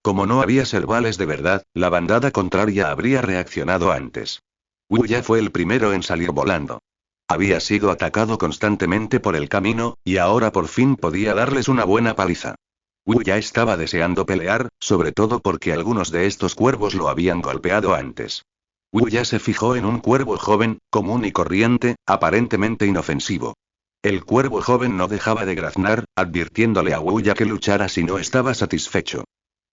Como no había cervales de verdad, la bandada contraria habría reaccionado antes. Wu Ya fue el primero en salir volando. Había sido atacado constantemente por el camino, y ahora por fin podía darles una buena paliza. Wu Ya estaba deseando pelear, sobre todo porque algunos de estos cuervos lo habían golpeado antes. Wu Ya se fijó en un cuervo joven, común y corriente, aparentemente inofensivo. El cuervo joven no dejaba de graznar, advirtiéndole a Wu Ya que luchara si no estaba satisfecho.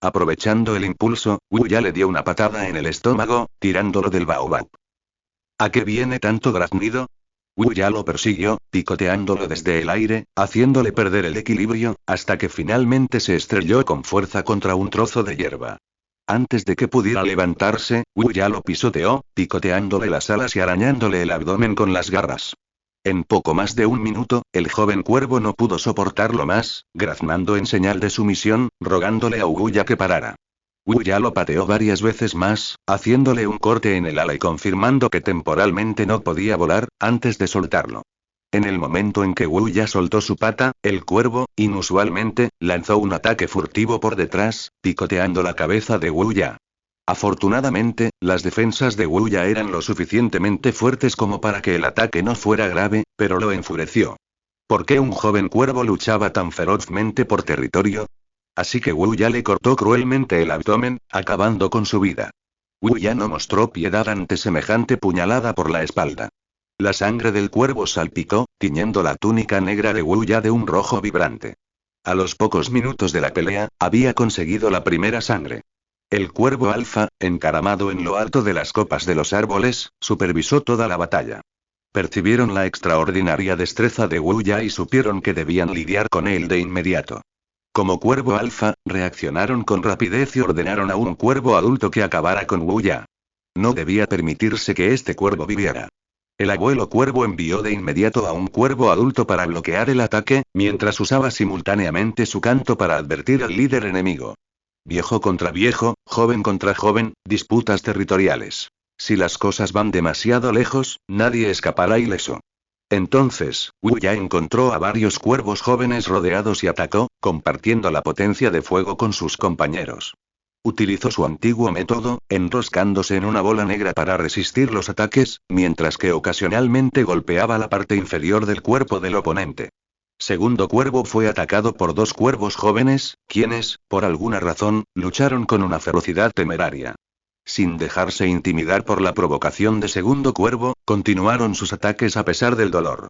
Aprovechando el impulso, Wu Ya le dio una patada en el estómago, tirándolo del baobab. ¿A qué viene tanto graznido? Wu Ya lo persiguió, picoteándolo desde el aire, haciéndole perder el equilibrio, hasta que finalmente se estrelló con fuerza contra un trozo de hierba. Antes de que pudiera levantarse, Wu Ya lo pisoteó, picoteándole las alas y arañándole el abdomen con las garras. En poco más de un minuto, el joven cuervo no pudo soportarlo más, graznando en señal de sumisión, rogándole a Wu Ya que parara. Wu Ya lo pateó varias veces más, haciéndole un corte en el ala y confirmando que temporalmente no podía volar, antes de soltarlo. En el momento en que Wu Ya soltó su pata, el cuervo, inusualmente, lanzó un ataque furtivo por detrás, picoteando la cabeza de Wu Ya. Afortunadamente, las defensas de Wu Ya eran lo suficientemente fuertes como para que el ataque no fuera grave, pero lo enfureció. ¿Por qué un joven cuervo luchaba tan ferozmente por territorio? Así que Wu Ya le cortó cruelmente el abdomen, acabando con su vida. Wu Ya no mostró piedad ante semejante puñalada por la espalda. La sangre del cuervo salpicó, tiñendo la túnica negra de Wu Ya de un rojo vibrante. A los pocos minutos de la pelea, había conseguido la primera sangre. El cuervo alfa, encaramado en lo alto de las copas de los árboles, supervisó toda la batalla. Percibieron la extraordinaria destreza de Wu Ya y supieron que debían lidiar con él de inmediato. Como cuervo alfa, reaccionaron con rapidez y ordenaron a un cuervo adulto que acabara con Wu Ya. No debía permitirse que este cuervo viviera. El abuelo cuervo envió de inmediato a un cuervo adulto para bloquear el ataque, mientras usaba simultáneamente su canto para advertir al líder enemigo. Viejo contra viejo, joven contra joven, disputas territoriales. Si las cosas van demasiado lejos, nadie escapará ileso. Entonces, Wu Ya encontró a varios cuervos jóvenes rodeados y atacó, compartiendo la potencia de fuego con sus compañeros. Utilizó su antiguo método, enroscándose en una bola negra para resistir los ataques, mientras que ocasionalmente golpeaba la parte inferior del cuerpo del oponente. Segundo cuervo fue atacado por dos cuervos jóvenes, quienes, por alguna razón, lucharon con una ferocidad temeraria. Sin dejarse intimidar por la provocación de Segundo cuervo, continuaron sus ataques a pesar del dolor.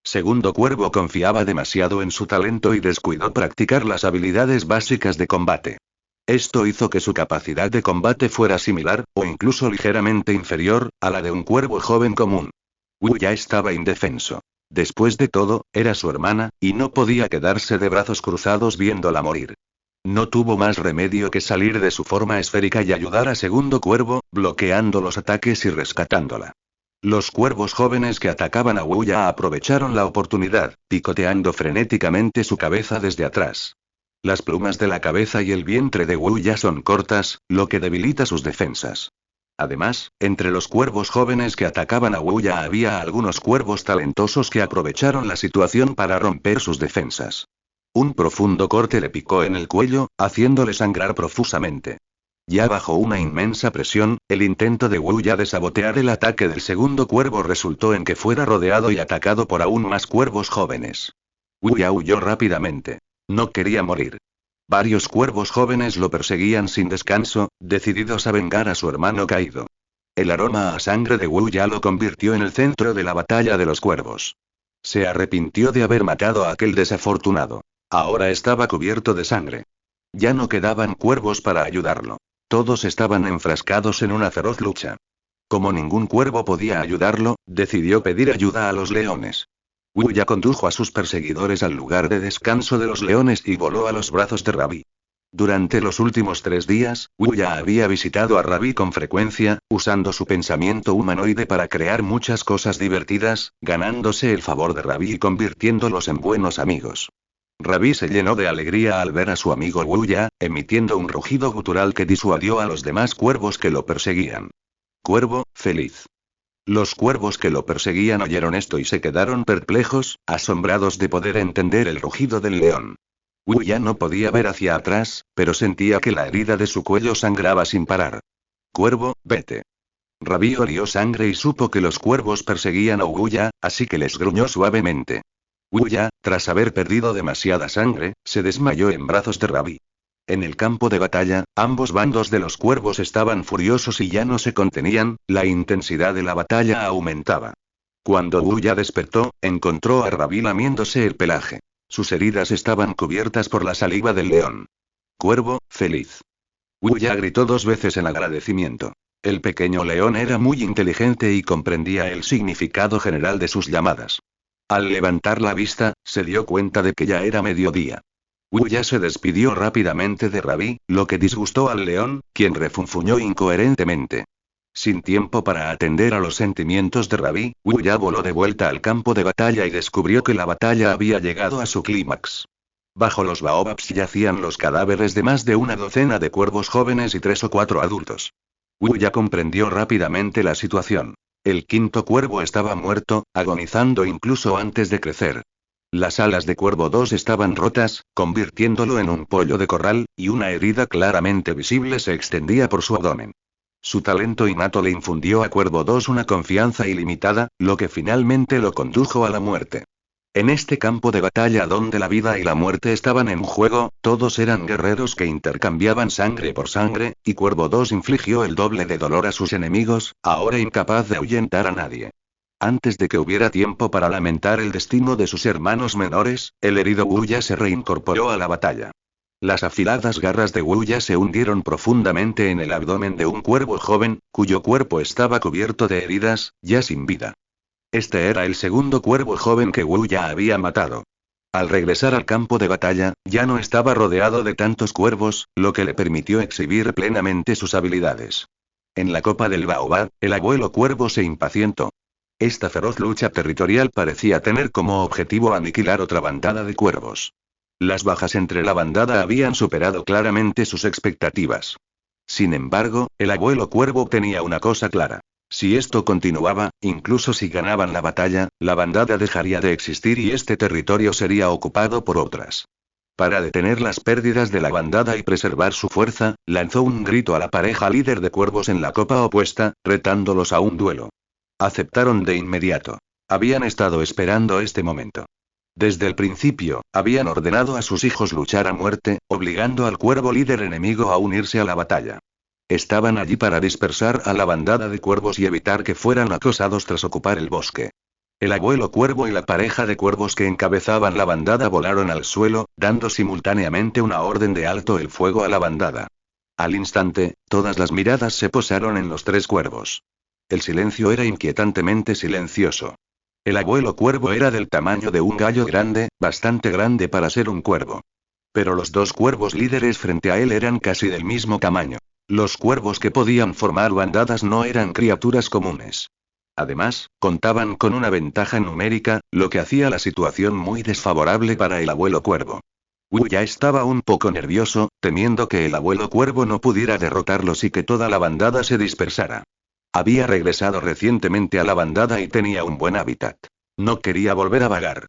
Segundo cuervo confiaba demasiado en su talento y descuidó practicar las habilidades básicas de combate. Esto hizo que su capacidad de combate fuera similar, o incluso ligeramente inferior, a la de un cuervo joven común. Wu Ya estaba indefenso. Después de todo, era su hermana, y no podía quedarse de brazos cruzados viéndola morir. No tuvo más remedio que salir de su forma esférica y ayudar a Segundo cuervo, bloqueando los ataques y rescatándola. Los cuervos jóvenes que atacaban a Wu Ya aprovecharon la oportunidad, picoteando frenéticamente su cabeza desde atrás. Las plumas de la cabeza y el vientre de Wu Ya son cortas, lo que debilita sus defensas. Además, entre los cuervos jóvenes que atacaban a Wuya había algunos cuervos talentosos que aprovecharon la situación para romper sus defensas. Un profundo corte le picó en el cuello, haciéndole sangrar profusamente. Ya bajo una inmensa presión, el intento de Wuya de sabotear el ataque del segundo cuervo resultó en que fuera rodeado y atacado por aún más cuervos jóvenes. Wuya huyó rápidamente. No quería morir. Varios cuervos jóvenes lo perseguían sin descanso, decididos a vengar a su hermano caído. El aroma a sangre de Wuya lo convirtió en el centro de la batalla de los cuervos. Se arrepintió de haber matado a aquel desafortunado. Ahora estaba cubierto de sangre. Ya no quedaban cuervos para ayudarlo. Todos estaban enfrascados en una feroz lucha. Como ningún cuervo podía ayudarlo, decidió pedir ayuda a los leones. Wuya condujo a sus perseguidores al lugar de descanso de los leones y voló a los brazos de Rabi. Durante los últimos 3 días, Wuya había visitado a Rabi con frecuencia, usando su pensamiento humanoide para crear muchas cosas divertidas, ganándose el favor de Rabi y convirtiéndolos en buenos amigos. Rabi se llenó de alegría al ver a su amigo Wuya, emitiendo un rugido gutural que disuadió a los demás cuervos que lo perseguían. Cuervo, feliz. Los cuervos que lo perseguían oyeron esto y se quedaron perplejos, asombrados de poder entender el rugido del león. Wuya no podía ver hacia atrás, pero sentía que la herida de su cuello sangraba sin parar. Cuervo, vete. Rabi olió sangre y supo que los cuervos perseguían a Wuya, así que les gruñó suavemente. Wuya, tras haber perdido demasiada sangre, se desmayó en brazos de Rabi. En el campo de batalla, ambos bandos de los cuervos estaban furiosos y ya no se contenían, la intensidad de la batalla aumentaba. Cuando Wuya despertó, encontró a Rabi lamiéndose el pelaje. Sus heridas estaban cubiertas por la saliva del león. Cuervo, feliz. Wuya gritó 2 veces en agradecimiento. El pequeño león era muy inteligente y comprendía el significado general de sus llamadas. Al levantar la vista, se dio cuenta de que ya era mediodía. Wuya se despidió rápidamente de Rabi, lo que disgustó al león, quien refunfuñó incoherentemente. Sin tiempo para atender a los sentimientos de Rabi, Wuya voló de vuelta al campo de batalla y descubrió que la batalla había llegado a su clímax. Bajo los baobabs yacían los cadáveres de más de una docena de cuervos jóvenes y 3 o 4 adultos. Wuya comprendió rápidamente la situación. El quinto cuervo estaba muerto, agonizando incluso antes de crecer. Las alas de Cuervo 2 estaban rotas, convirtiéndolo en un pollo de corral, y una herida claramente visible se extendía por su abdomen. Su talento innato le infundió a Cuervo 2 una confianza ilimitada, lo que finalmente lo condujo a la muerte. En este campo de batalla donde la vida y la muerte estaban en juego, todos eran guerreros que intercambiaban sangre por sangre, y Cuervo 2 infligió el doble de dolor a sus enemigos, ahora incapaz de ahuyentar a nadie. Antes de que hubiera tiempo para lamentar el destino de sus hermanos menores, el herido Wuya se reincorporó a la batalla. Las afiladas garras de Wuya se hundieron profundamente en el abdomen de un cuervo joven, cuyo cuerpo estaba cubierto de heridas, ya sin vida. Este era el segundo cuervo joven que Wuya había matado. Al regresar al campo de batalla, ya no estaba rodeado de tantos cuervos, lo que le permitió exhibir plenamente sus habilidades. En la copa del baobab, el abuelo cuervo se impacientó. Esta feroz lucha territorial parecía tener como objetivo aniquilar otra bandada de cuervos. Las bajas entre la bandada habían superado claramente sus expectativas. Sin embargo, el abuelo cuervo tenía una cosa clara. Si esto continuaba, incluso si ganaban la batalla, la bandada dejaría de existir y este territorio sería ocupado por otras. Para detener las pérdidas de la bandada y preservar su fuerza, lanzó un grito a la pareja líder de cuervos en la copa opuesta, retándolos a un duelo. Aceptaron de inmediato. Habían estado esperando este momento. Desde el principio, habían ordenado a sus hijos luchar a muerte, obligando al cuervo líder enemigo a unirse a la batalla. Estaban allí para dispersar a la bandada de cuervos y evitar que fueran acosados tras ocupar el bosque. El abuelo cuervo y la pareja de cuervos que encabezaban la bandada volaron al suelo, dando simultáneamente una orden de alto el fuego a la bandada. Al instante, todas las miradas se posaron en los 3 cuervos. El silencio era inquietantemente silencioso. El abuelo cuervo era del tamaño de un gallo grande, bastante grande para ser un cuervo. Pero los 2 cuervos líderes frente a él eran casi del mismo tamaño. Los cuervos que podían formar bandadas no eran criaturas comunes. Además, contaban con una ventaja numérica, lo que hacía la situación muy desfavorable para el abuelo cuervo. Wuya estaba un poco nervioso, temiendo que el abuelo cuervo no pudiera derrotarlos y que toda la bandada se dispersara. Había regresado recientemente a la bandada y tenía un buen hábitat. No quería volver a vagar.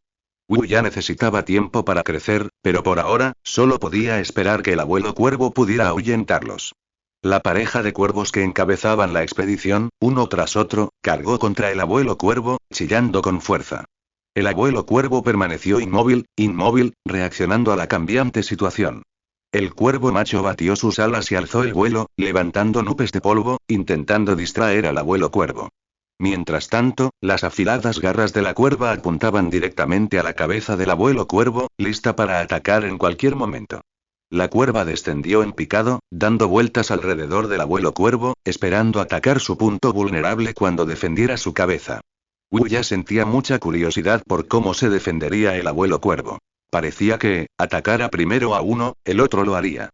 Wu ya necesitaba tiempo para crecer, pero por ahora, solo podía esperar que el abuelo cuervo pudiera ahuyentarlos. La pareja de cuervos que encabezaban la expedición, uno tras otro, cargó contra el abuelo cuervo, chillando con fuerza. El abuelo cuervo permaneció inmóvil, reaccionando a la cambiante situación. El cuervo macho batió sus alas y alzó el vuelo, levantando nubes de polvo, intentando distraer al abuelo cuervo. Mientras tanto, las afiladas garras de la cuerva apuntaban directamente a la cabeza del abuelo cuervo, lista para atacar en cualquier momento. La cuerva descendió en picado, dando vueltas alrededor del abuelo cuervo, esperando atacar su punto vulnerable cuando defendiera su cabeza. Wu ya sentía mucha curiosidad por cómo se defendería el abuelo cuervo. Parecía que, atacara primero a uno, el otro lo haría.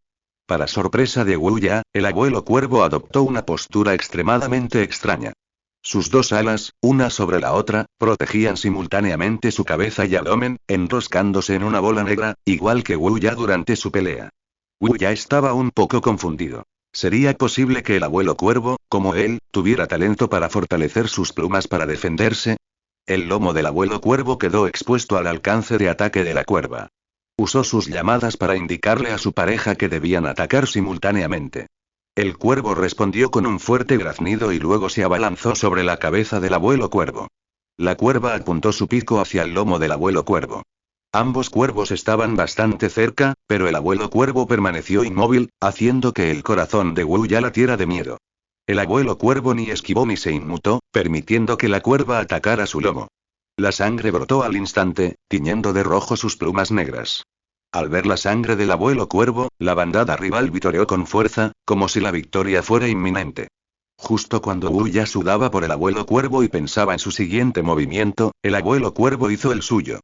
Para sorpresa de Wu ya, el abuelo cuervo adoptó una postura extremadamente extraña. Sus dos alas, una sobre la otra, protegían simultáneamente su cabeza y abdomen, enroscándose en una bola negra, igual que Wu ya durante su pelea. Wu ya estaba un poco confundido. ¿Sería posible que el abuelo cuervo, como él, tuviera talento para fortalecer sus plumas para defenderse? El lomo del abuelo cuervo quedó expuesto al alcance de ataque de la cuerva. Usó sus llamadas para indicarle a su pareja que debían atacar simultáneamente. El cuervo respondió con un fuerte graznido y luego se abalanzó sobre la cabeza del abuelo cuervo. La cuerva apuntó su pico hacia el lomo del abuelo cuervo. Ambos cuervos estaban bastante cerca, pero el abuelo cuervo permaneció inmóvil, haciendo que el corazón de Wu ya latiera de miedo. El abuelo cuervo ni esquivó ni se inmutó, permitiendo que la cuerva atacara su lomo. La sangre brotó al instante, tiñendo de rojo sus plumas negras. Al ver la sangre del abuelo cuervo, la bandada rival vitoreó con fuerza, como si la victoria fuera inminente. Justo cuando Wu ya sudaba por el abuelo cuervo y pensaba en su siguiente movimiento, el abuelo cuervo hizo el suyo.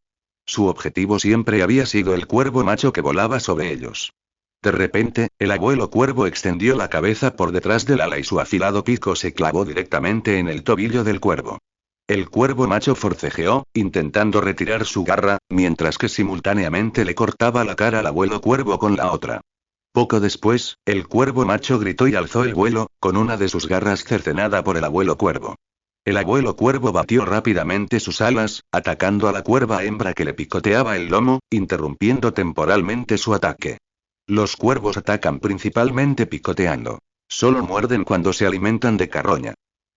Su objetivo siempre había sido el cuervo macho que volaba sobre ellos. De repente, el abuelo cuervo extendió la cabeza por detrás del ala y su afilado pico se clavó directamente en el tobillo del cuervo. El cuervo macho forcejeó, intentando retirar su garra, mientras que simultáneamente le cortaba la cara al abuelo cuervo con la otra. Poco después, el cuervo macho gritó y alzó el vuelo, con una de sus garras cercenada por el abuelo cuervo. El abuelo cuervo batió rápidamente sus alas, atacando a la cuerva hembra que le picoteaba el lomo, interrumpiendo temporalmente su ataque. Los cuervos atacan principalmente picoteando. Solo muerden cuando se alimentan de carroña.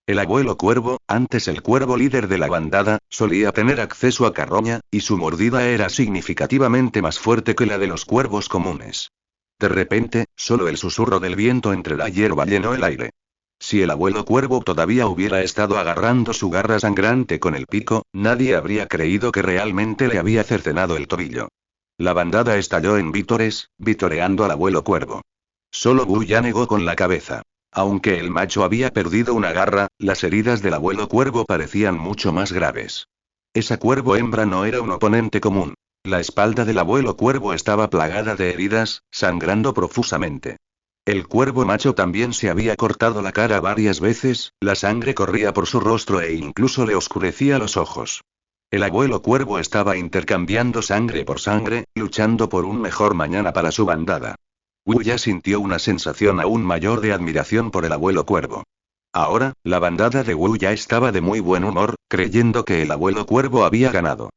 El abuelo cuervo, antes el cuervo líder de la bandada, solía tener acceso a carroña, y su mordida era significativamente más fuerte que la de los cuervos comunes. De repente, solo el susurro del viento entre la hierba llenó el aire. Si el abuelo cuervo todavía hubiera estado agarrando su garra sangrante con el pico, nadie habría creído que realmente le había cercenado el tobillo. La bandada estalló en vítores, vitoreando al abuelo cuervo. Solo Wu ya negó con la cabeza. Aunque el macho había perdido una garra, las heridas del abuelo cuervo parecían mucho más graves. Esa cuervo hembra no era un oponente común. La espalda del abuelo cuervo estaba plagada de heridas, sangrando profusamente. El cuervo macho también se había cortado la cara varias veces, la sangre corría por su rostro e incluso le oscurecía los ojos. El abuelo cuervo estaba intercambiando sangre por sangre, luchando por un mejor mañana para su bandada. Wu ya sintió una sensación aún mayor de admiración por el abuelo cuervo. Ahora, la bandada de Wu ya estaba de muy buen humor, creyendo que el abuelo cuervo había ganado.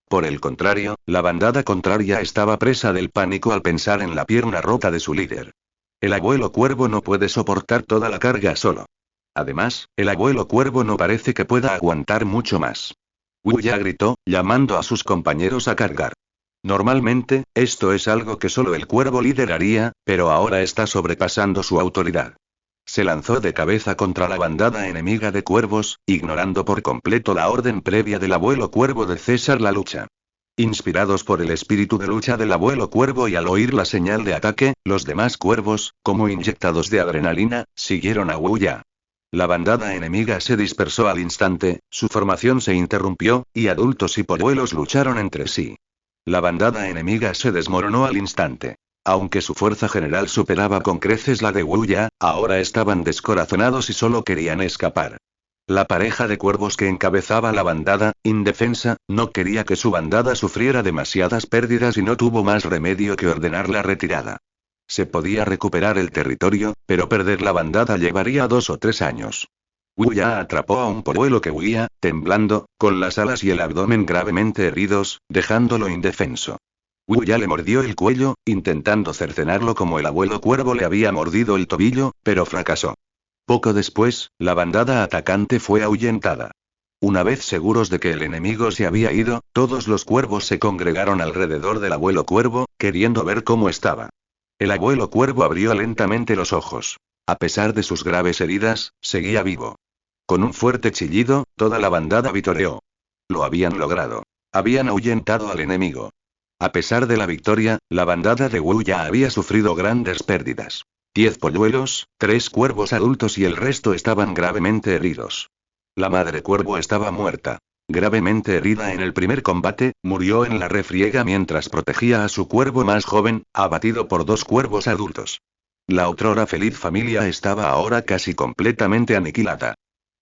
Por el contrario, la bandada contraria estaba presa del pánico al pensar en la pierna rota de su líder. El abuelo cuervo no puede soportar toda la carga solo. Además, el abuelo cuervo no parece que pueda aguantar mucho más. Wu ya gritó, llamando a sus compañeros a cargar. Normalmente, esto es algo que solo el cuervo líder haría, pero ahora está sobrepasando su autoridad. Se lanzó de cabeza contra la bandada enemiga de cuervos, ignorando por completo la orden previa del abuelo cuervo de cesar la lucha. Inspirados por el espíritu de lucha del abuelo cuervo y al oír la señal de ataque, los demás cuervos, como inyectados de adrenalina, siguieron a Wu Ya. La bandada enemiga se dispersó al instante, su formación se interrumpió, y adultos y polluelos lucharon entre sí. La bandada enemiga se desmoronó al instante. Aunque su fuerza general superaba con creces la de Wu Ya, ahora estaban descorazonados y solo querían escapar. La pareja de cuervos que encabezaba la bandada, indefensa, no quería que su bandada sufriera demasiadas pérdidas y no tuvo más remedio que ordenar la retirada. Se podía recuperar el territorio, pero perder la bandada llevaría 2 o 3 años. Wu Ya atrapó a un polluelo que huía, temblando, con las alas y el abdomen gravemente heridos, dejándolo indefenso. Wu Ya le mordió el cuello, intentando cercenarlo como el abuelo cuervo le había mordido el tobillo, pero fracasó. Poco después, la bandada atacante fue ahuyentada. Una vez seguros de que el enemigo se había ido, todos los cuervos se congregaron alrededor del abuelo cuervo, queriendo ver cómo estaba. El abuelo cuervo abrió lentamente los ojos. A pesar de sus graves heridas, seguía vivo. Con un fuerte chillido, toda la bandada vitoreó. Lo habían logrado. Habían ahuyentado al enemigo. A pesar de la victoria, la bandada de Wu ya había sufrido grandes pérdidas. 10 polluelos, 3 cuervos adultos y el resto estaban gravemente heridos. La madre cuervo estaba muerta. Gravemente herida en el primer combate, murió en la refriega mientras protegía a su cuervo más joven, abatido por 2 cuervos adultos. La otrora feliz familia estaba ahora casi completamente aniquilada.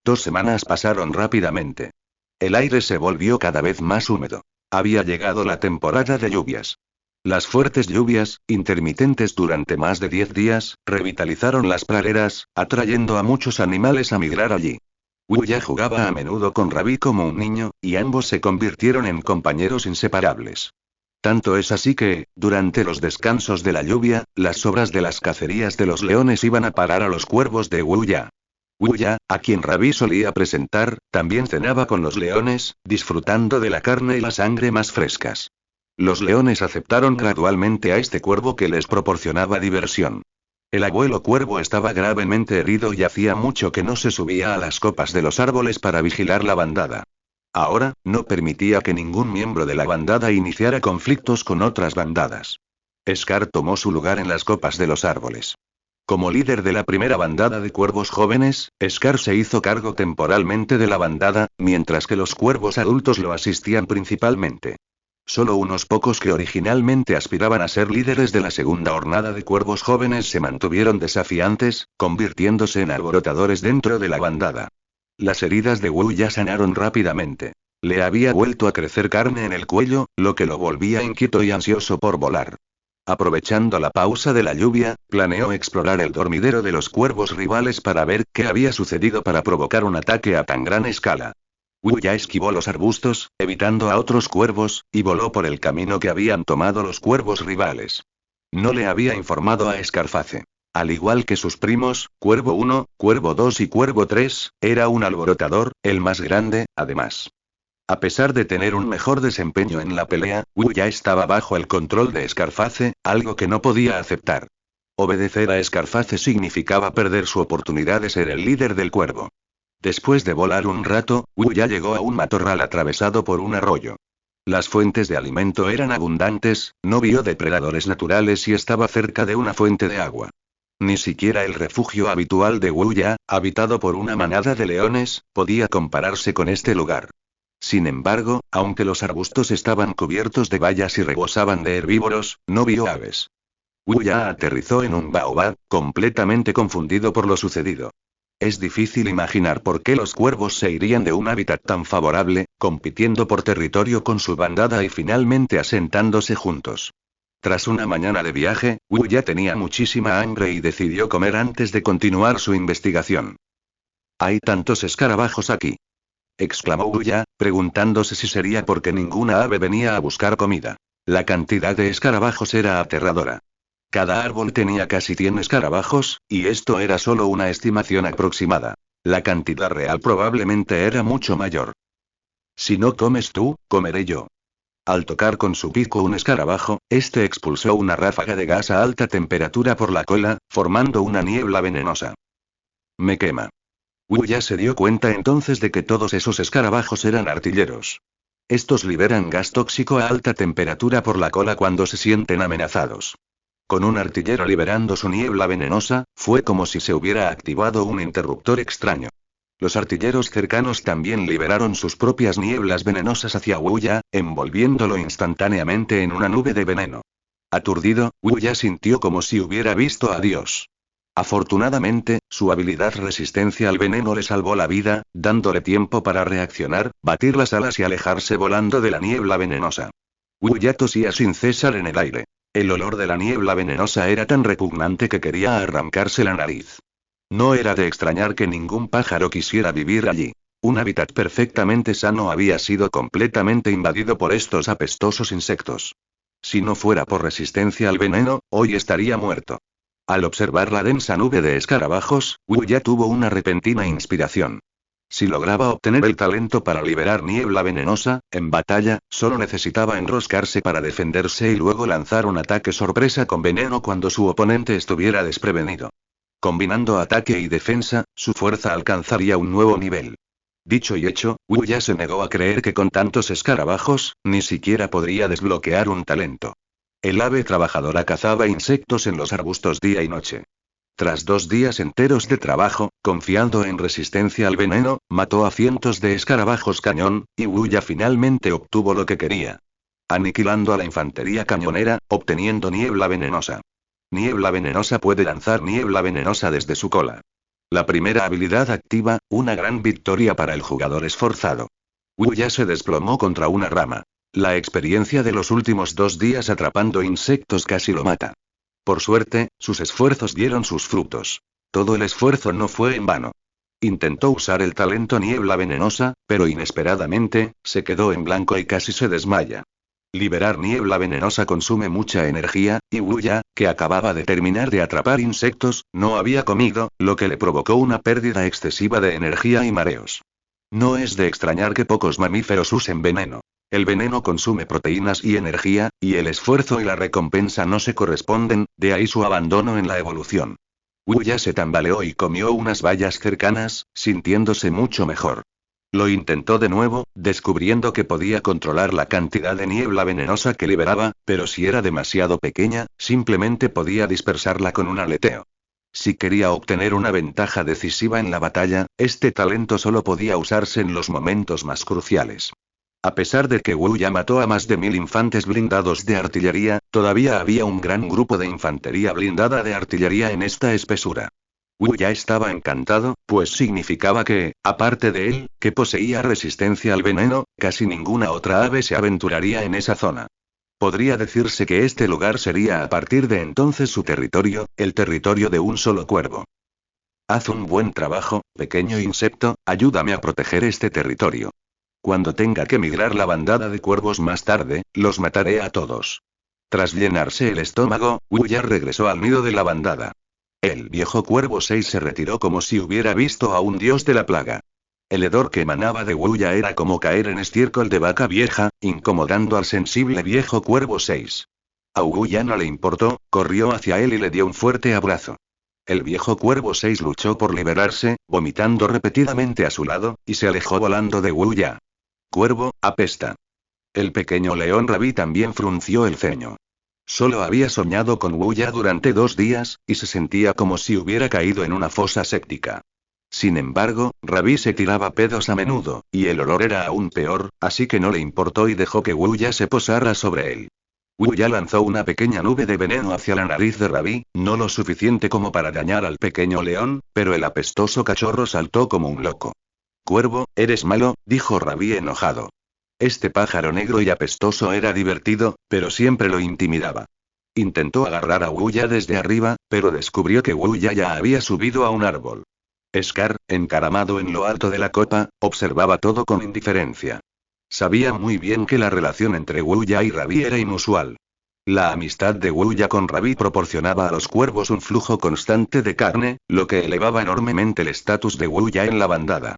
2 semanas pasaron rápidamente. El aire se volvió cada vez más húmedo. Había llegado la temporada de lluvias. Las fuertes lluvias, intermitentes durante más de 10 días, revitalizaron las praderas, atrayendo a muchos animales a migrar allí. Wu Ya jugaba a menudo con Rabi como un niño, y ambos se convirtieron en compañeros inseparables. Tanto es así que, durante los descansos de la lluvia, las sobras de las cacerías de los leones iban a parar a los cuervos de Wu Ya. Wu Ya, a quien Rabi solía presentar, también cenaba con los leones, disfrutando de la carne y la sangre más frescas. Los leones aceptaron gradualmente a este cuervo que les proporcionaba diversión. El abuelo cuervo estaba gravemente herido y hacía mucho que no se subía a las copas de los árboles para vigilar la bandada. Ahora, no permitía que ningún miembro de la bandada iniciara conflictos con otras bandadas. Scar tomó su lugar en las copas de los árboles. Como líder de la primera bandada de cuervos jóvenes, Scar se hizo cargo temporalmente de la bandada, mientras que los cuervos adultos lo asistían principalmente. Solo unos pocos que originalmente aspiraban a ser líderes de la segunda hornada de cuervos jóvenes se mantuvieron desafiantes, convirtiéndose en alborotadores dentro de la bandada. Las heridas de Wu ya sanaron rápidamente. Le había vuelto a crecer carne en el cuello, lo que lo volvía inquieto y ansioso por volar. Aprovechando la pausa de la lluvia, planeó explorar el dormidero de los cuervos rivales para ver qué había sucedido para provocar un ataque a tan gran escala. Wu Ya esquivó los arbustos, evitando a otros cuervos, y voló por el camino que habían tomado los cuervos rivales. No le había informado a Scarface. Al igual que sus primos, Cuervo 1, Cuervo 2 y Cuervo 3, era un alborotador, el más grande, además. A pesar de tener un mejor desempeño en la pelea, Wu ya estaba bajo el control de Scarface, algo que no podía aceptar. Obedecer a Scarface significaba perder su oportunidad de ser el líder del cuervo. Después de volar un rato, Wu ya llegó a un matorral atravesado por un arroyo. Las fuentes de alimento eran abundantes, no vio depredadores naturales y estaba cerca de una fuente de agua. Ni siquiera el refugio habitual de Wu Ya, habitado por una manada de leones, podía compararse con este lugar. Sin embargo, aunque los arbustos estaban cubiertos de bayas y rebosaban de herbívoros, no vio aves. Wu Ya aterrizó en un baobab, completamente confundido por lo sucedido. Es difícil imaginar por qué los cuervos se irían de un hábitat tan favorable, compitiendo por territorio con su bandada y finalmente asentándose juntos. Tras una mañana de viaje, Wu ya tenía muchísima hambre y decidió comer antes de continuar su investigación. «Hay tantos escarabajos aquí», exclamó Wu ya, preguntándose si sería porque ninguna ave venía a buscar comida. La cantidad de escarabajos era aterradora. Cada árbol tenía casi 100 escarabajos, y esto era solo una estimación aproximada. La cantidad real probablemente era mucho mayor. «Si no comes tú, comeré yo». Al tocar con su pico un escarabajo, este expulsó una ráfaga de gas a alta temperatura por la cola, formando una niebla venenosa. «Me quema». Wu ya se dio cuenta entonces de que todos esos escarabajos eran artilleros. Estos liberan gas tóxico a alta temperatura por la cola cuando se sienten amenazados. Con un artillero liberando su niebla venenosa, fue como si se hubiera activado un interruptor extraño. Los artilleros cercanos también liberaron sus propias nieblas venenosas hacia Wu Ya, envolviéndolo instantáneamente en una nube de veneno. Aturdido, Wu Ya sintió como si hubiera visto a Dios. Afortunadamente, su habilidad resistencia al veneno le salvó la vida, dándole tiempo para reaccionar, batir las alas y alejarse volando de la niebla venenosa. Wu Ya tosía sin cesar en el aire. El olor de la niebla venenosa era tan repugnante que quería arrancarse la nariz. No era de extrañar que ningún pájaro quisiera vivir allí. Un hábitat perfectamente sano había sido completamente invadido por estos apestosos insectos. Si no fuera por resistencia al veneno, hoy estaría muerto. Al observar la densa nube de escarabajos, Wu ya tuvo una repentina inspiración. Si lograba obtener el talento para liberar niebla venenosa, en batalla, solo necesitaba enroscarse para defenderse y luego lanzar un ataque sorpresa con veneno cuando su oponente estuviera desprevenido. Combinando ataque y defensa, su fuerza alcanzaría un nuevo nivel. Dicho y hecho, Wu ya se negó a creer que con tantos escarabajos, ni siquiera podría desbloquear un talento. El ave trabajadora cazaba insectos en los arbustos día y noche. Tras 2 días enteros de trabajo, confiando en resistencia al veneno, mató a cientos de escarabajos cañón, y Wu ya finalmente obtuvo lo que quería. Aniquilando a la infantería cañonera, obteniendo niebla venenosa. Niebla venenosa puede lanzar niebla venenosa desde su cola. La primera habilidad activa, una gran victoria para el jugador esforzado. Wu ya se desplomó contra una rama. La experiencia de los últimos 2 días atrapando insectos casi lo mata. Por suerte, sus esfuerzos dieron sus frutos. Todo el esfuerzo no fue en vano. Intentó usar el talento niebla venenosa, pero inesperadamente, se quedó en blanco y casi se desmaya. Liberar niebla venenosa consume mucha energía, y Wu ya, que acababa de terminar de atrapar insectos, no había comido, lo que le provocó una pérdida excesiva de energía y mareos. No es de extrañar que pocos mamíferos usen veneno. El veneno consume proteínas y energía, y el esfuerzo y la recompensa no se corresponden, de ahí su abandono en la evolución. Wu ya se tambaleó y comió unas bayas cercanas, sintiéndose mucho mejor. Lo intentó de nuevo, descubriendo que podía controlar la cantidad de niebla venenosa que liberaba, pero si era demasiado pequeña, simplemente podía dispersarla con un aleteo. Si quería obtener una ventaja decisiva en la batalla, este talento solo podía usarse en los momentos más cruciales. A pesar de que Wu ya mató a más de 1000 infantes blindados de artillería, todavía había un gran grupo de infantería blindada de artillería en esta espesura. Wu ya estaba encantado, pues significaba que, aparte de él, que poseía resistencia al veneno, casi ninguna otra ave se aventuraría en esa zona. Podría decirse que este lugar sería a partir de entonces su territorio, el territorio de un solo cuervo. Haz un buen trabajo, pequeño insecto, ayúdame a proteger este territorio. Cuando tenga que migrar la bandada de cuervos más tarde, los mataré a todos. Tras llenarse el estómago, Wu ya regresó al nido de la bandada. El viejo cuervo 6 se retiró como si hubiera visto a un dios de la plaga. El hedor que emanaba de Wu ya era como caer en estiércol de vaca vieja, incomodando al sensible viejo cuervo 6. A Wu ya no le importó, corrió hacia él y le dio un fuerte abrazo. El viejo cuervo 6 luchó por liberarse, vomitando repetidamente a su lado, y se alejó volando de Wu ya. Cuervo, apesta. El pequeño león Rabí también frunció el ceño. Solo había soñado con Wu ya durante 2 días, y se sentía como si hubiera caído en una fosa séptica. Sin embargo, Rabí se tiraba pedos a menudo, y el olor era aún peor, así que no le importó y dejó que Wu ya se posara sobre él. Wu ya lanzó una pequeña nube de veneno hacia la nariz de Rabí, no lo suficiente como para dañar al pequeño león, pero el apestoso cachorro saltó como un loco. Cuervo, eres malo, dijo Rabí enojado. Este pájaro negro y apestoso era divertido, pero siempre lo intimidaba. Intentó agarrar a Wu ya desde arriba, pero descubrió que Wu ya había subido a un árbol. Scar, encaramado en lo alto de la copa, observaba todo con indiferencia. Sabía muy bien que la relación entre Wu ya y Rabí era inusual. La amistad de Wu ya con Rabí proporcionaba a los cuervos un flujo constante de carne, lo que elevaba enormemente el estatus de Wu ya en la bandada.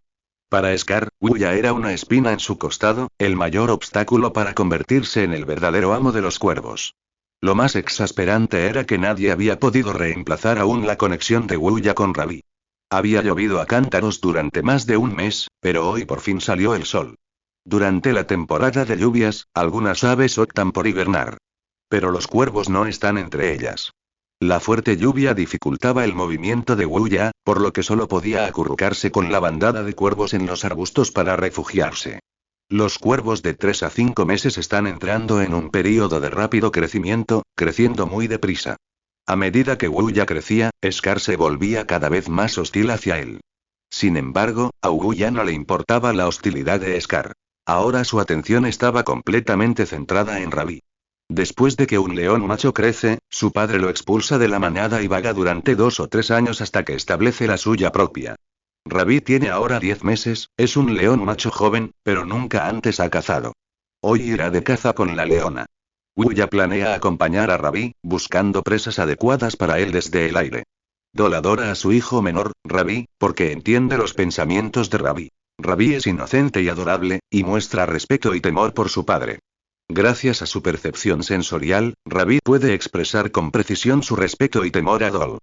Para Scar, Wu ya era una espina en su costado, el mayor obstáculo para convertirse en el verdadero amo de los cuervos. Lo más exasperante era que nadie había podido reemplazar aún la conexión de Wu ya con Rabí. Había llovido a cántaros durante más de un mes, pero hoy por fin salió el sol. Durante la temporada de lluvias, algunas aves optan por hibernar. Pero los cuervos no están entre ellas. La fuerte lluvia dificultaba el movimiento de Wu ya, por lo que solo podía acurrucarse con la bandada de cuervos en los arbustos para refugiarse. Los cuervos de 3 a 5 meses están entrando en un período de rápido crecimiento, creciendo muy deprisa. A medida que Wu ya crecía, Scar se volvía cada vez más hostil hacia él. Sin embargo, a Wu ya no le importaba la hostilidad de Scar. Ahora su atención estaba completamente centrada en Rabí. Después de que un león macho crece, su padre lo expulsa de la manada y vaga durante 2 o 3 años hasta que establece la suya propia. Ravi tiene ahora 10 meses, es un león macho joven, pero nunca antes ha cazado. Hoy irá de caza con la leona. Wuya planea acompañar a Ravi, buscando presas adecuadas para él desde el aire. Dol adora a su hijo menor, Ravi, porque entiende los pensamientos de Ravi. Ravi es inocente y adorable, y muestra respeto y temor por su padre. Gracias a su percepción sensorial, Ravi puede expresar con precisión su respeto y temor a Dol.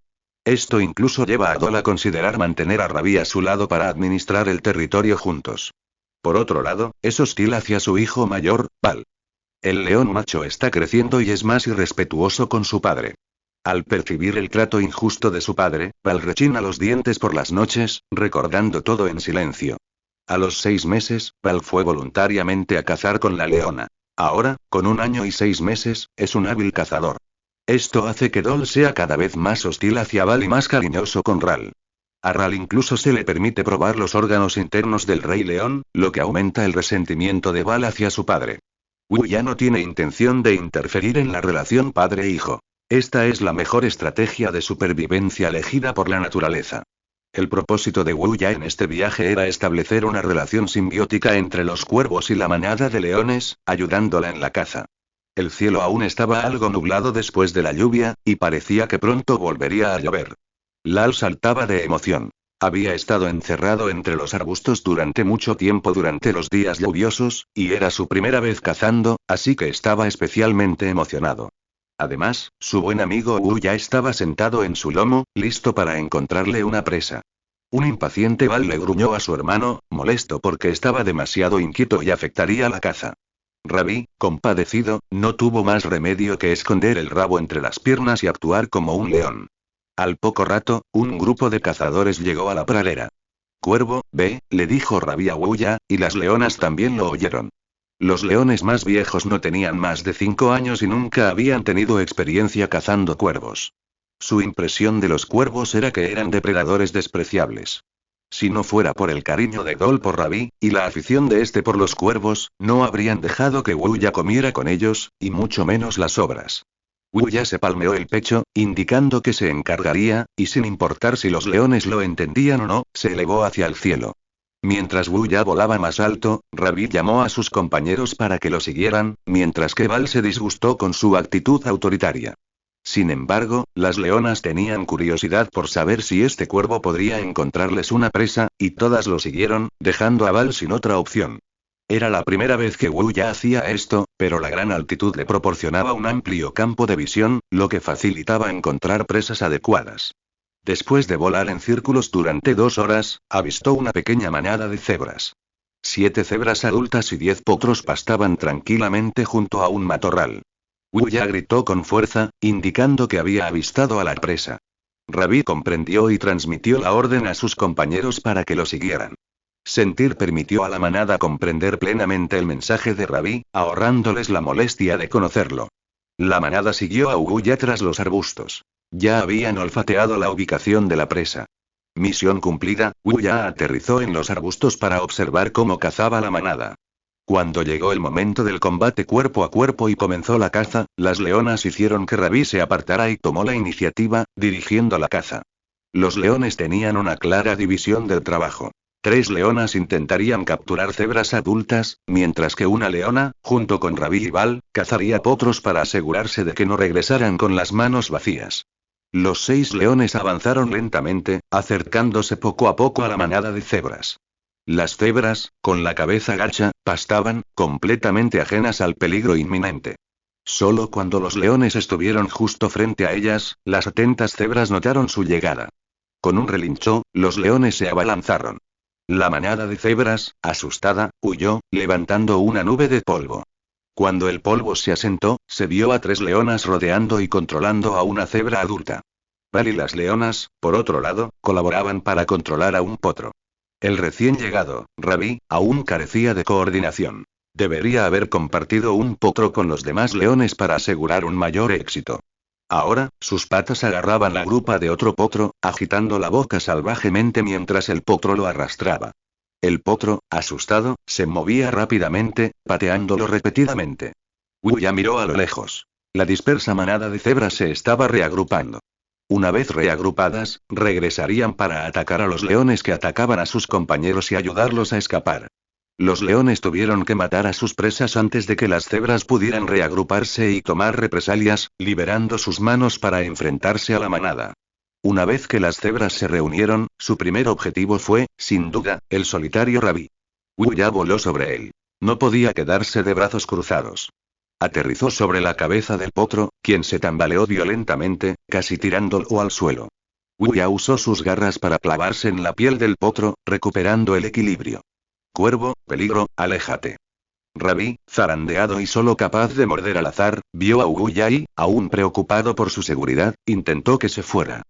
Esto incluso lleva a Dol a considerar mantener a Ravi a su lado para administrar el territorio juntos. Por otro lado, es hostil hacia su hijo mayor, Pal. El león macho está creciendo y es más irrespetuoso con su padre. Al percibir el trato injusto de su padre, Pal rechina los dientes por las noches, recordando todo en silencio. A los 6 meses, Pal fue voluntariamente a cazar con la leona. Ahora, con 1 año y 6 meses, es un hábil cazador. Esto hace que Dol sea cada vez más hostil hacia Val y más cariñoso con Ral. A Ral incluso se le permite probar los órganos internos del rey león, lo que aumenta el resentimiento de Val hacia su padre. Wu ya no tiene intención de interferir en la relación padre-hijo. Esta es la mejor estrategia de supervivencia elegida por la naturaleza. El propósito de Wu Ya en este viaje era establecer una relación simbiótica entre los cuervos y la manada de leones, ayudándola en la caza. El cielo aún estaba algo nublado después de la lluvia, y parecía que pronto volvería a llover. Lal saltaba de emoción. Había estado encerrado entre los arbustos durante mucho tiempo durante los días lluviosos, y era su primera vez cazando, así que estaba especialmente emocionado. Además, su buen amigo Wu ya estaba sentado en su lomo, listo para encontrarle una presa. Un impaciente Val le gruñó a su hermano, molesto porque estaba demasiado inquieto y afectaría la caza. Ravi, compadecido, no tuvo más remedio que esconder el rabo entre las piernas y actuar como un león. Al poco rato, un grupo de cazadores llegó a la pradera. Cuervo, ve, le dijo Ravi a Wu Ya, y las leonas también lo oyeron. Los leones más viejos no tenían más de 5 años y nunca habían tenido experiencia cazando cuervos. Su impresión de los cuervos era que eran depredadores despreciables. Si no fuera por el cariño de Dol por Ravi, y la afición de este por los cuervos, no habrían dejado que Wu Ya comiera con ellos, y mucho menos las sobras. Wu Ya se palmeó el pecho, indicando que se encargaría, y sin importar si los leones lo entendían o no, se elevó hacia el cielo. Mientras Wu Ya volaba más alto, Ravi llamó a sus compañeros para que lo siguieran, mientras que Val se disgustó con su actitud autoritaria. Sin embargo, las leonas tenían curiosidad por saber si este cuervo podría encontrarles una presa, y todas lo siguieron, dejando a Val sin otra opción. Era la primera vez que Wu Ya hacía esto, pero la gran altitud le proporcionaba un amplio campo de visión, lo que facilitaba encontrar presas adecuadas. Después de volar en círculos durante 2 horas, avistó una pequeña manada de cebras. 7 cebras adultas y 10 potros pastaban tranquilamente junto a un matorral. Wu Ya gritó con fuerza, indicando que había avistado a la presa. Ravi comprendió y transmitió la orden a sus compañeros para que lo siguieran. Sentir permitió a la manada comprender plenamente el mensaje de Ravi, ahorrándoles la molestia de conocerlo. La manada siguió a Wu Ya tras los arbustos. Ya habían olfateado la ubicación de la presa. Misión cumplida, Wu Ya aterrizó en los arbustos para observar cómo cazaba la manada. Cuando llegó el momento del combate cuerpo a cuerpo y comenzó la caza, las leonas hicieron que Ravi se apartara y tomó la iniciativa, dirigiendo la caza. Los leones tenían una clara división del trabajo. 3 leonas intentarían capturar cebras adultas, mientras que una leona, junto con Ravi y Val, cazaría potros para asegurarse de que no regresaran con las manos vacías. Los 6 leones avanzaron lentamente, acercándose poco a poco a la manada de cebras. Las cebras, con la cabeza gacha, pastaban, completamente ajenas al peligro inminente. Solo cuando los leones estuvieron justo frente a ellas, las atentas cebras notaron su llegada. Con un relincho, los leones se abalanzaron. La manada de cebras, asustada, huyó, levantando una nube de polvo. Cuando el polvo se asentó, se vio a 3 leonas rodeando y controlando a una cebra adulta. Val y las leonas, por otro lado, colaboraban para controlar a un potro. El recién llegado, Ravi, aún carecía de coordinación. Debería haber compartido un potro con los demás leones para asegurar un mayor éxito. Ahora, sus patas agarraban la grupa de otro potro, agitando la boca salvajemente mientras el potro lo arrastraba. El potro, asustado, se movía rápidamente, pateándolo repetidamente. Wuya miró a lo lejos. La dispersa manada de cebras se estaba reagrupando. Una vez reagrupadas, regresarían para atacar a los leones que atacaban a sus compañeros y ayudarlos a escapar. Los leones tuvieron que matar a sus presas antes de que las cebras pudieran reagruparse y tomar represalias, liberando sus manos para enfrentarse a la manada. Una vez que las cebras se reunieron, su primer objetivo fue, sin duda, el solitario Rabí. Wuya voló sobre él. No podía quedarse de brazos cruzados. Aterrizó sobre la cabeza del potro, quien se tambaleó violentamente, casi tirándolo al suelo. Wuya usó sus garras para clavarse en la piel del potro, recuperando el equilibrio. Cuervo, peligro, aléjate. Rabí, zarandeado y solo capaz de morder al azar, vio a Wuya y, aún preocupado por su seguridad, intentó que se fuera.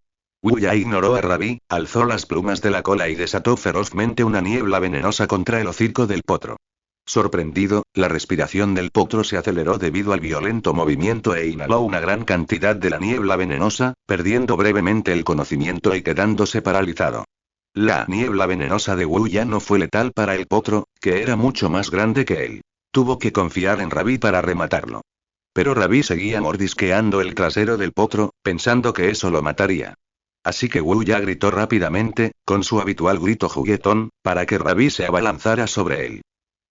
Wuya ignoró a Rabí, alzó las plumas de la cola y desató ferozmente una niebla venenosa contra el hocico del potro. Sorprendido, la respiración del potro se aceleró debido al violento movimiento e inhaló una gran cantidad de la niebla venenosa, perdiendo brevemente el conocimiento y quedándose paralizado. La niebla venenosa de Wuya no fue letal para el potro, que era mucho más grande que él. Tuvo que confiar en Rabí para rematarlo. Pero Rabí seguía mordisqueando el trasero del potro, pensando que eso lo mataría. Así que Wuya gritó rápidamente, con su habitual grito juguetón, para que Rabí se abalanzara sobre él.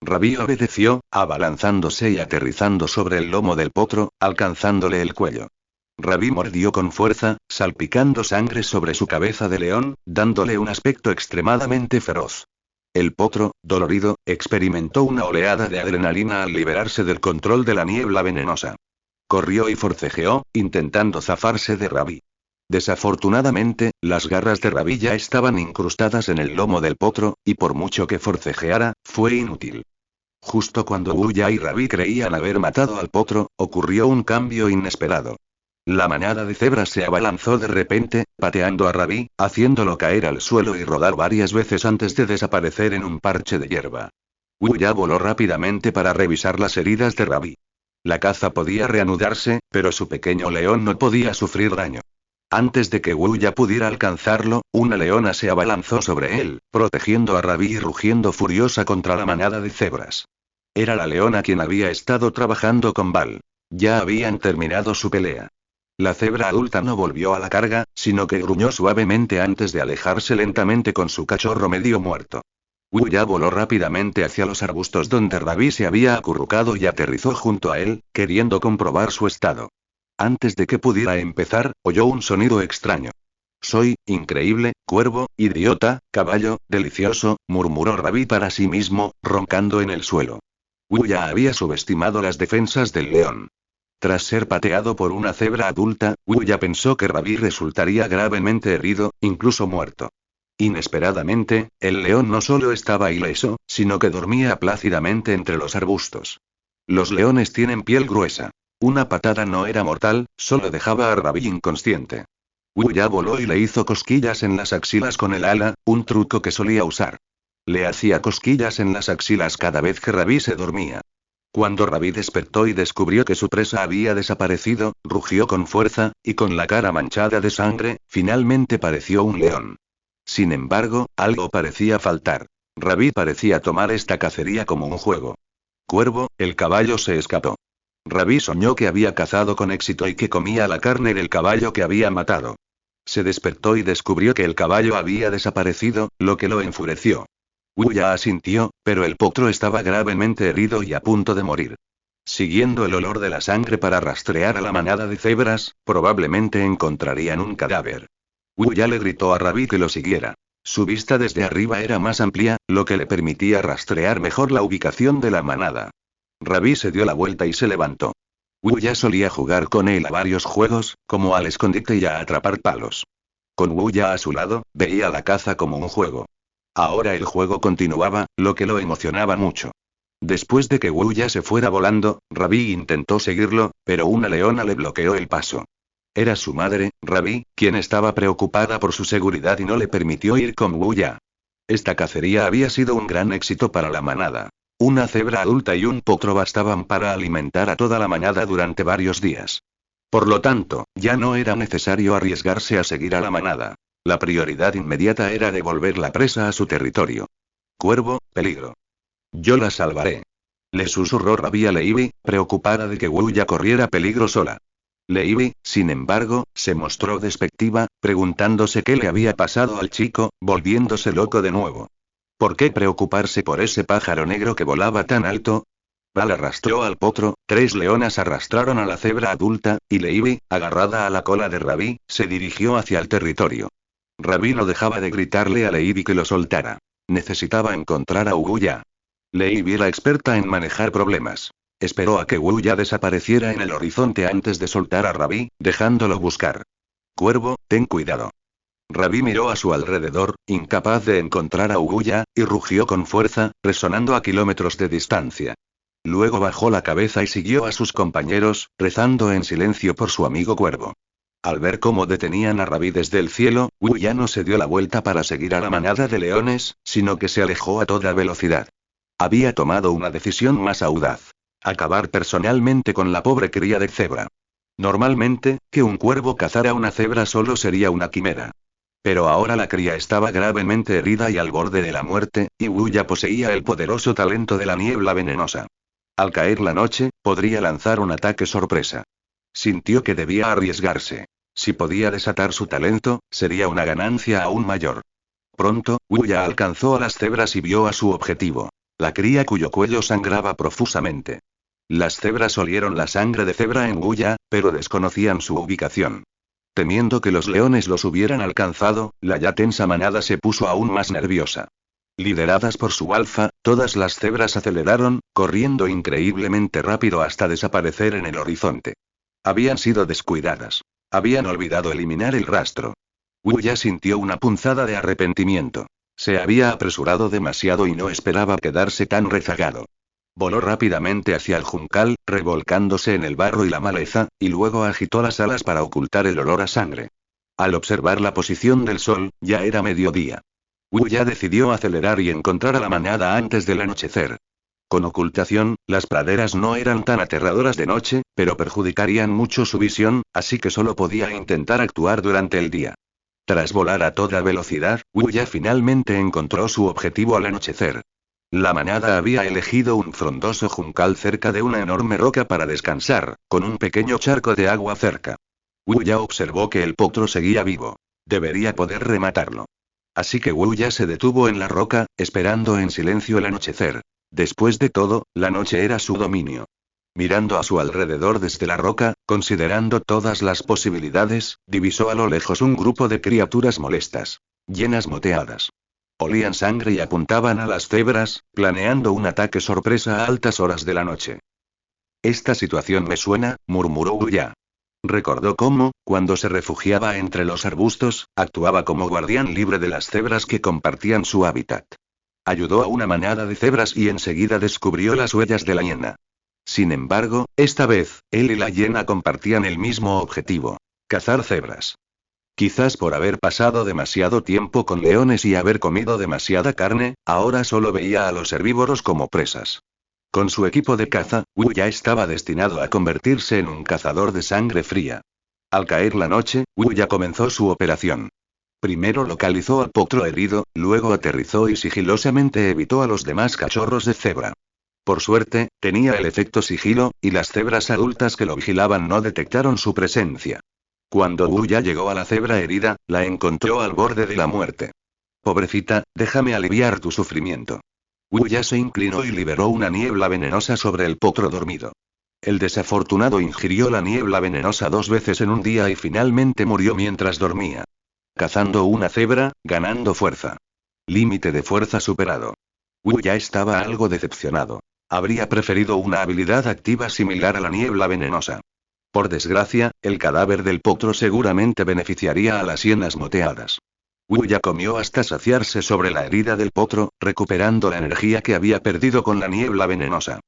Rabí obedeció, abalanzándose y aterrizando sobre el lomo del potro, alcanzándole el cuello. Rabí mordió con fuerza, salpicando sangre sobre su cabeza de león, dándole un aspecto extremadamente feroz. El potro, dolorido, experimentó una oleada de adrenalina al liberarse del control de la niebla venenosa. Corrió y forcejeó, intentando zafarse de Rabí. Desafortunadamente, las garras de Rabí ya estaban incrustadas en el lomo del potro, y por mucho que forcejeara, fue inútil. Justo cuando Wuya y Rabí creían haber matado al potro, ocurrió un cambio inesperado. La manada de cebras se abalanzó de repente, pateando a Rabí, haciéndolo caer al suelo y rodar varias veces antes de desaparecer en un parche de hierba. Wuya voló rápidamente para revisar las heridas de Rabí. La caza podía reanudarse, pero su pequeño león no podía sufrir daño. Antes de que Wuya pudiera alcanzarlo, una leona se abalanzó sobre él, protegiendo a Rabí y rugiendo furiosa contra la manada de cebras. Era la leona quien había estado trabajando con Bal. Ya habían terminado su pelea. La cebra adulta no volvió a la carga, sino que gruñó suavemente antes de alejarse lentamente con su cachorro medio muerto. Wuya voló rápidamente hacia los arbustos donde Rabí se había acurrucado y aterrizó junto a él, queriendo comprobar su estado. Antes de que pudiera empezar, oyó un sonido extraño. Soy, increíble, cuervo, idiota, caballo, delicioso, murmuró Rabí para sí mismo, roncando en el suelo. Wuya había subestimado las defensas del león. Tras ser pateado por una cebra adulta, Wuya pensó que Rabí resultaría gravemente herido, incluso muerto. Inesperadamente, el león no solo estaba ileso, sino que dormía plácidamente entre los arbustos. Los leones tienen piel gruesa. Una patada no era mortal, solo dejaba a Rabí inconsciente. Wuya voló y le hizo cosquillas en las axilas con el ala, un truco que solía usar. Le hacía cosquillas en las axilas cada vez que Rabí se dormía. Cuando Rabí despertó y descubrió que su presa había desaparecido, rugió con fuerza, y con la cara manchada de sangre, finalmente pareció un león. Sin embargo, algo parecía faltar. Rabí parecía tomar esta cacería como un juego. Cuervo, el caballo se escapó. Rabí soñó que había cazado con éxito y que comía la carne del caballo que había matado. Se despertó y descubrió que el caballo había desaparecido, lo que lo enfureció. Wuya asintió, pero el potro estaba gravemente herido y a punto de morir. Siguiendo el olor de la sangre para rastrear a la manada de cebras, probablemente encontrarían un cadáver. Wuya le gritó a Rabí que lo siguiera. Su vista desde arriba era más amplia, lo que le permitía rastrear mejor la ubicación de la manada. Rabí se dio la vuelta y se levantó. Wuya solía jugar con él a varios juegos, como al escondite y a atrapar palos. Con Wuya a su lado, veía la caza como un juego. Ahora el juego continuaba, lo que lo emocionaba mucho. Después de que Wuya se fuera volando, Rabí intentó seguirlo, pero una leona le bloqueó el paso. Era su madre, Rabí, quien estaba preocupada por su seguridad y no le permitió ir con Wuya. Esta cacería había sido un gran éxito para la manada. Una cebra adulta y un potro bastaban para alimentar a toda la manada durante varios días. Por lo tanto, ya no era necesario arriesgarse a seguir a la manada. La prioridad inmediata era devolver la presa a su territorio. Cuervo, peligro. Yo la salvaré. Le susurró Rabi a Leiby, preocupada de que Wuya corriera peligro sola. Leiby, sin embargo, se mostró despectiva, preguntándose qué le había pasado al chico, volviéndose loco de nuevo. ¿Por qué preocuparse por ese pájaro negro que volaba tan alto? Val arrastró al potro, 3 leonas arrastraron a la cebra adulta, y Leiby, agarrada a la cola de Rabi, se dirigió hacia el territorio. Rabi no dejaba de gritarle a Leiby que lo soltara. Necesitaba encontrar a Wuya. Leiby era experta en manejar problemas. Esperó a que Wuya desapareciera en el horizonte antes de soltar a Rabi, dejándolo buscar. Cuervo, ten cuidado. Rabi miró a su alrededor, incapaz de encontrar a Wuya, y rugió con fuerza, resonando a kilómetros de distancia. Luego bajó la cabeza y siguió a sus compañeros, rezando en silencio por su amigo Cuervo. Al ver cómo detenían a Rabi desde el cielo, Wuya no se dio la vuelta para seguir a la manada de leones, sino que se alejó a toda velocidad. Había tomado una decisión más audaz. Acabar personalmente con la pobre cría de cebra. Normalmente, que un cuervo cazara una cebra solo sería una quimera. Pero ahora la cría estaba gravemente herida y al borde de la muerte, y Wuya poseía el poderoso talento de la niebla venenosa. Al caer la noche, podría lanzar un ataque sorpresa. Sintió que debía arriesgarse. Si podía desatar su talento, sería una ganancia aún mayor. Pronto, Wuya alcanzó a las cebras y vio a su objetivo. La cría cuyo cuello sangraba profusamente. Las cebras olieron la sangre de cebra en Wuya, pero desconocían su ubicación. Temiendo que los leones los hubieran alcanzado, la ya tensa manada se puso aún más nerviosa. Lideradas por su alfa, todas las cebras aceleraron, corriendo increíblemente rápido hasta desaparecer en el horizonte. Habían sido descuidadas. Habían olvidado eliminar el rastro. Wuya sintió una punzada de arrepentimiento. Se había apresurado demasiado y no esperaba quedarse tan rezagado. Voló rápidamente hacia el juncal, revolcándose en el barro y la maleza, y luego agitó las alas para ocultar el olor a sangre. Al observar la posición del sol, ya era mediodía. Wuya decidió acelerar y encontrar a la manada antes del anochecer. Con ocultación, las praderas no eran tan aterradoras de noche, pero perjudicarían mucho su visión, así que solo podía intentar actuar durante el día. Tras volar a toda velocidad, Wuya finalmente encontró su objetivo al anochecer. La manada había elegido un frondoso juncal cerca de una enorme roca para descansar, con un pequeño charco de agua cerca. Wuya observó que el potro seguía vivo. Debería poder rematarlo. Así que Wuya se detuvo en la roca, esperando en silencio el anochecer. Después de todo, la noche era su dominio. Mirando a su alrededor desde la roca, considerando todas las posibilidades, divisó a lo lejos un grupo de criaturas molestas. Llenas moteadas. Olían sangre y apuntaban a las cebras, planeando un ataque sorpresa a altas horas de la noche. Esta situación me suena, murmuró Wuya. Recordó cómo, cuando se refugiaba entre los arbustos, actuaba como guardián libre de las cebras que compartían su hábitat. Ayudó a una manada de cebras y enseguida descubrió las huellas de la hiena. Sin embargo, esta vez, él y la hiena compartían el mismo objetivo: cazar cebras. Quizás por haber pasado demasiado tiempo con leones y haber comido demasiada carne, ahora solo veía a los herbívoros como presas. Con su equipo de caza, Wuya estaba destinado a convertirse en un cazador de sangre fría. Al caer la noche, Wuya comenzó su operación. Primero localizó al potro herido, luego aterrizó y sigilosamente evitó a los demás cachorros de cebra. Por suerte, tenía el efecto sigilo, y las cebras adultas que lo vigilaban no detectaron su presencia. Cuando Wuya llegó a la cebra herida, la encontró al borde de la muerte. Pobrecita, déjame aliviar tu sufrimiento. Wuya se inclinó y liberó una niebla venenosa sobre el potro dormido. El desafortunado ingirió la niebla venenosa 2 veces en un día y finalmente murió mientras dormía. Cazando una cebra, ganando fuerza. Límite de fuerza superado. Wuya estaba algo decepcionado. Habría preferido una habilidad activa similar a la niebla venenosa. Por desgracia, el cadáver del potro seguramente beneficiaría a las hienas moteadas. Wuya comió hasta saciarse sobre la herida del potro, recuperando la energía que había perdido con la niebla venenosa.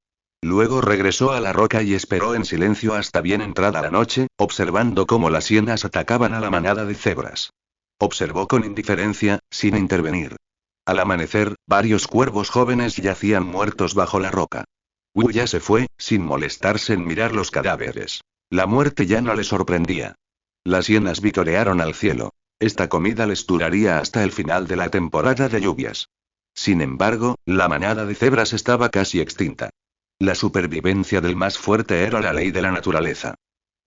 Luego regresó a la roca y esperó en silencio hasta bien entrada la noche, observando cómo las hienas atacaban a la manada de cebras. Observó con indiferencia, sin intervenir. Al amanecer, varios cuervos jóvenes yacían muertos bajo la roca. Wuya se fue, sin molestarse en mirar los cadáveres. La muerte ya no le sorprendía. Las hienas vitorearon al cielo. Esta comida les duraría hasta el final de la temporada de lluvias. Sin embargo, la manada de cebras estaba casi extinta. La supervivencia del más fuerte era la ley de la naturaleza.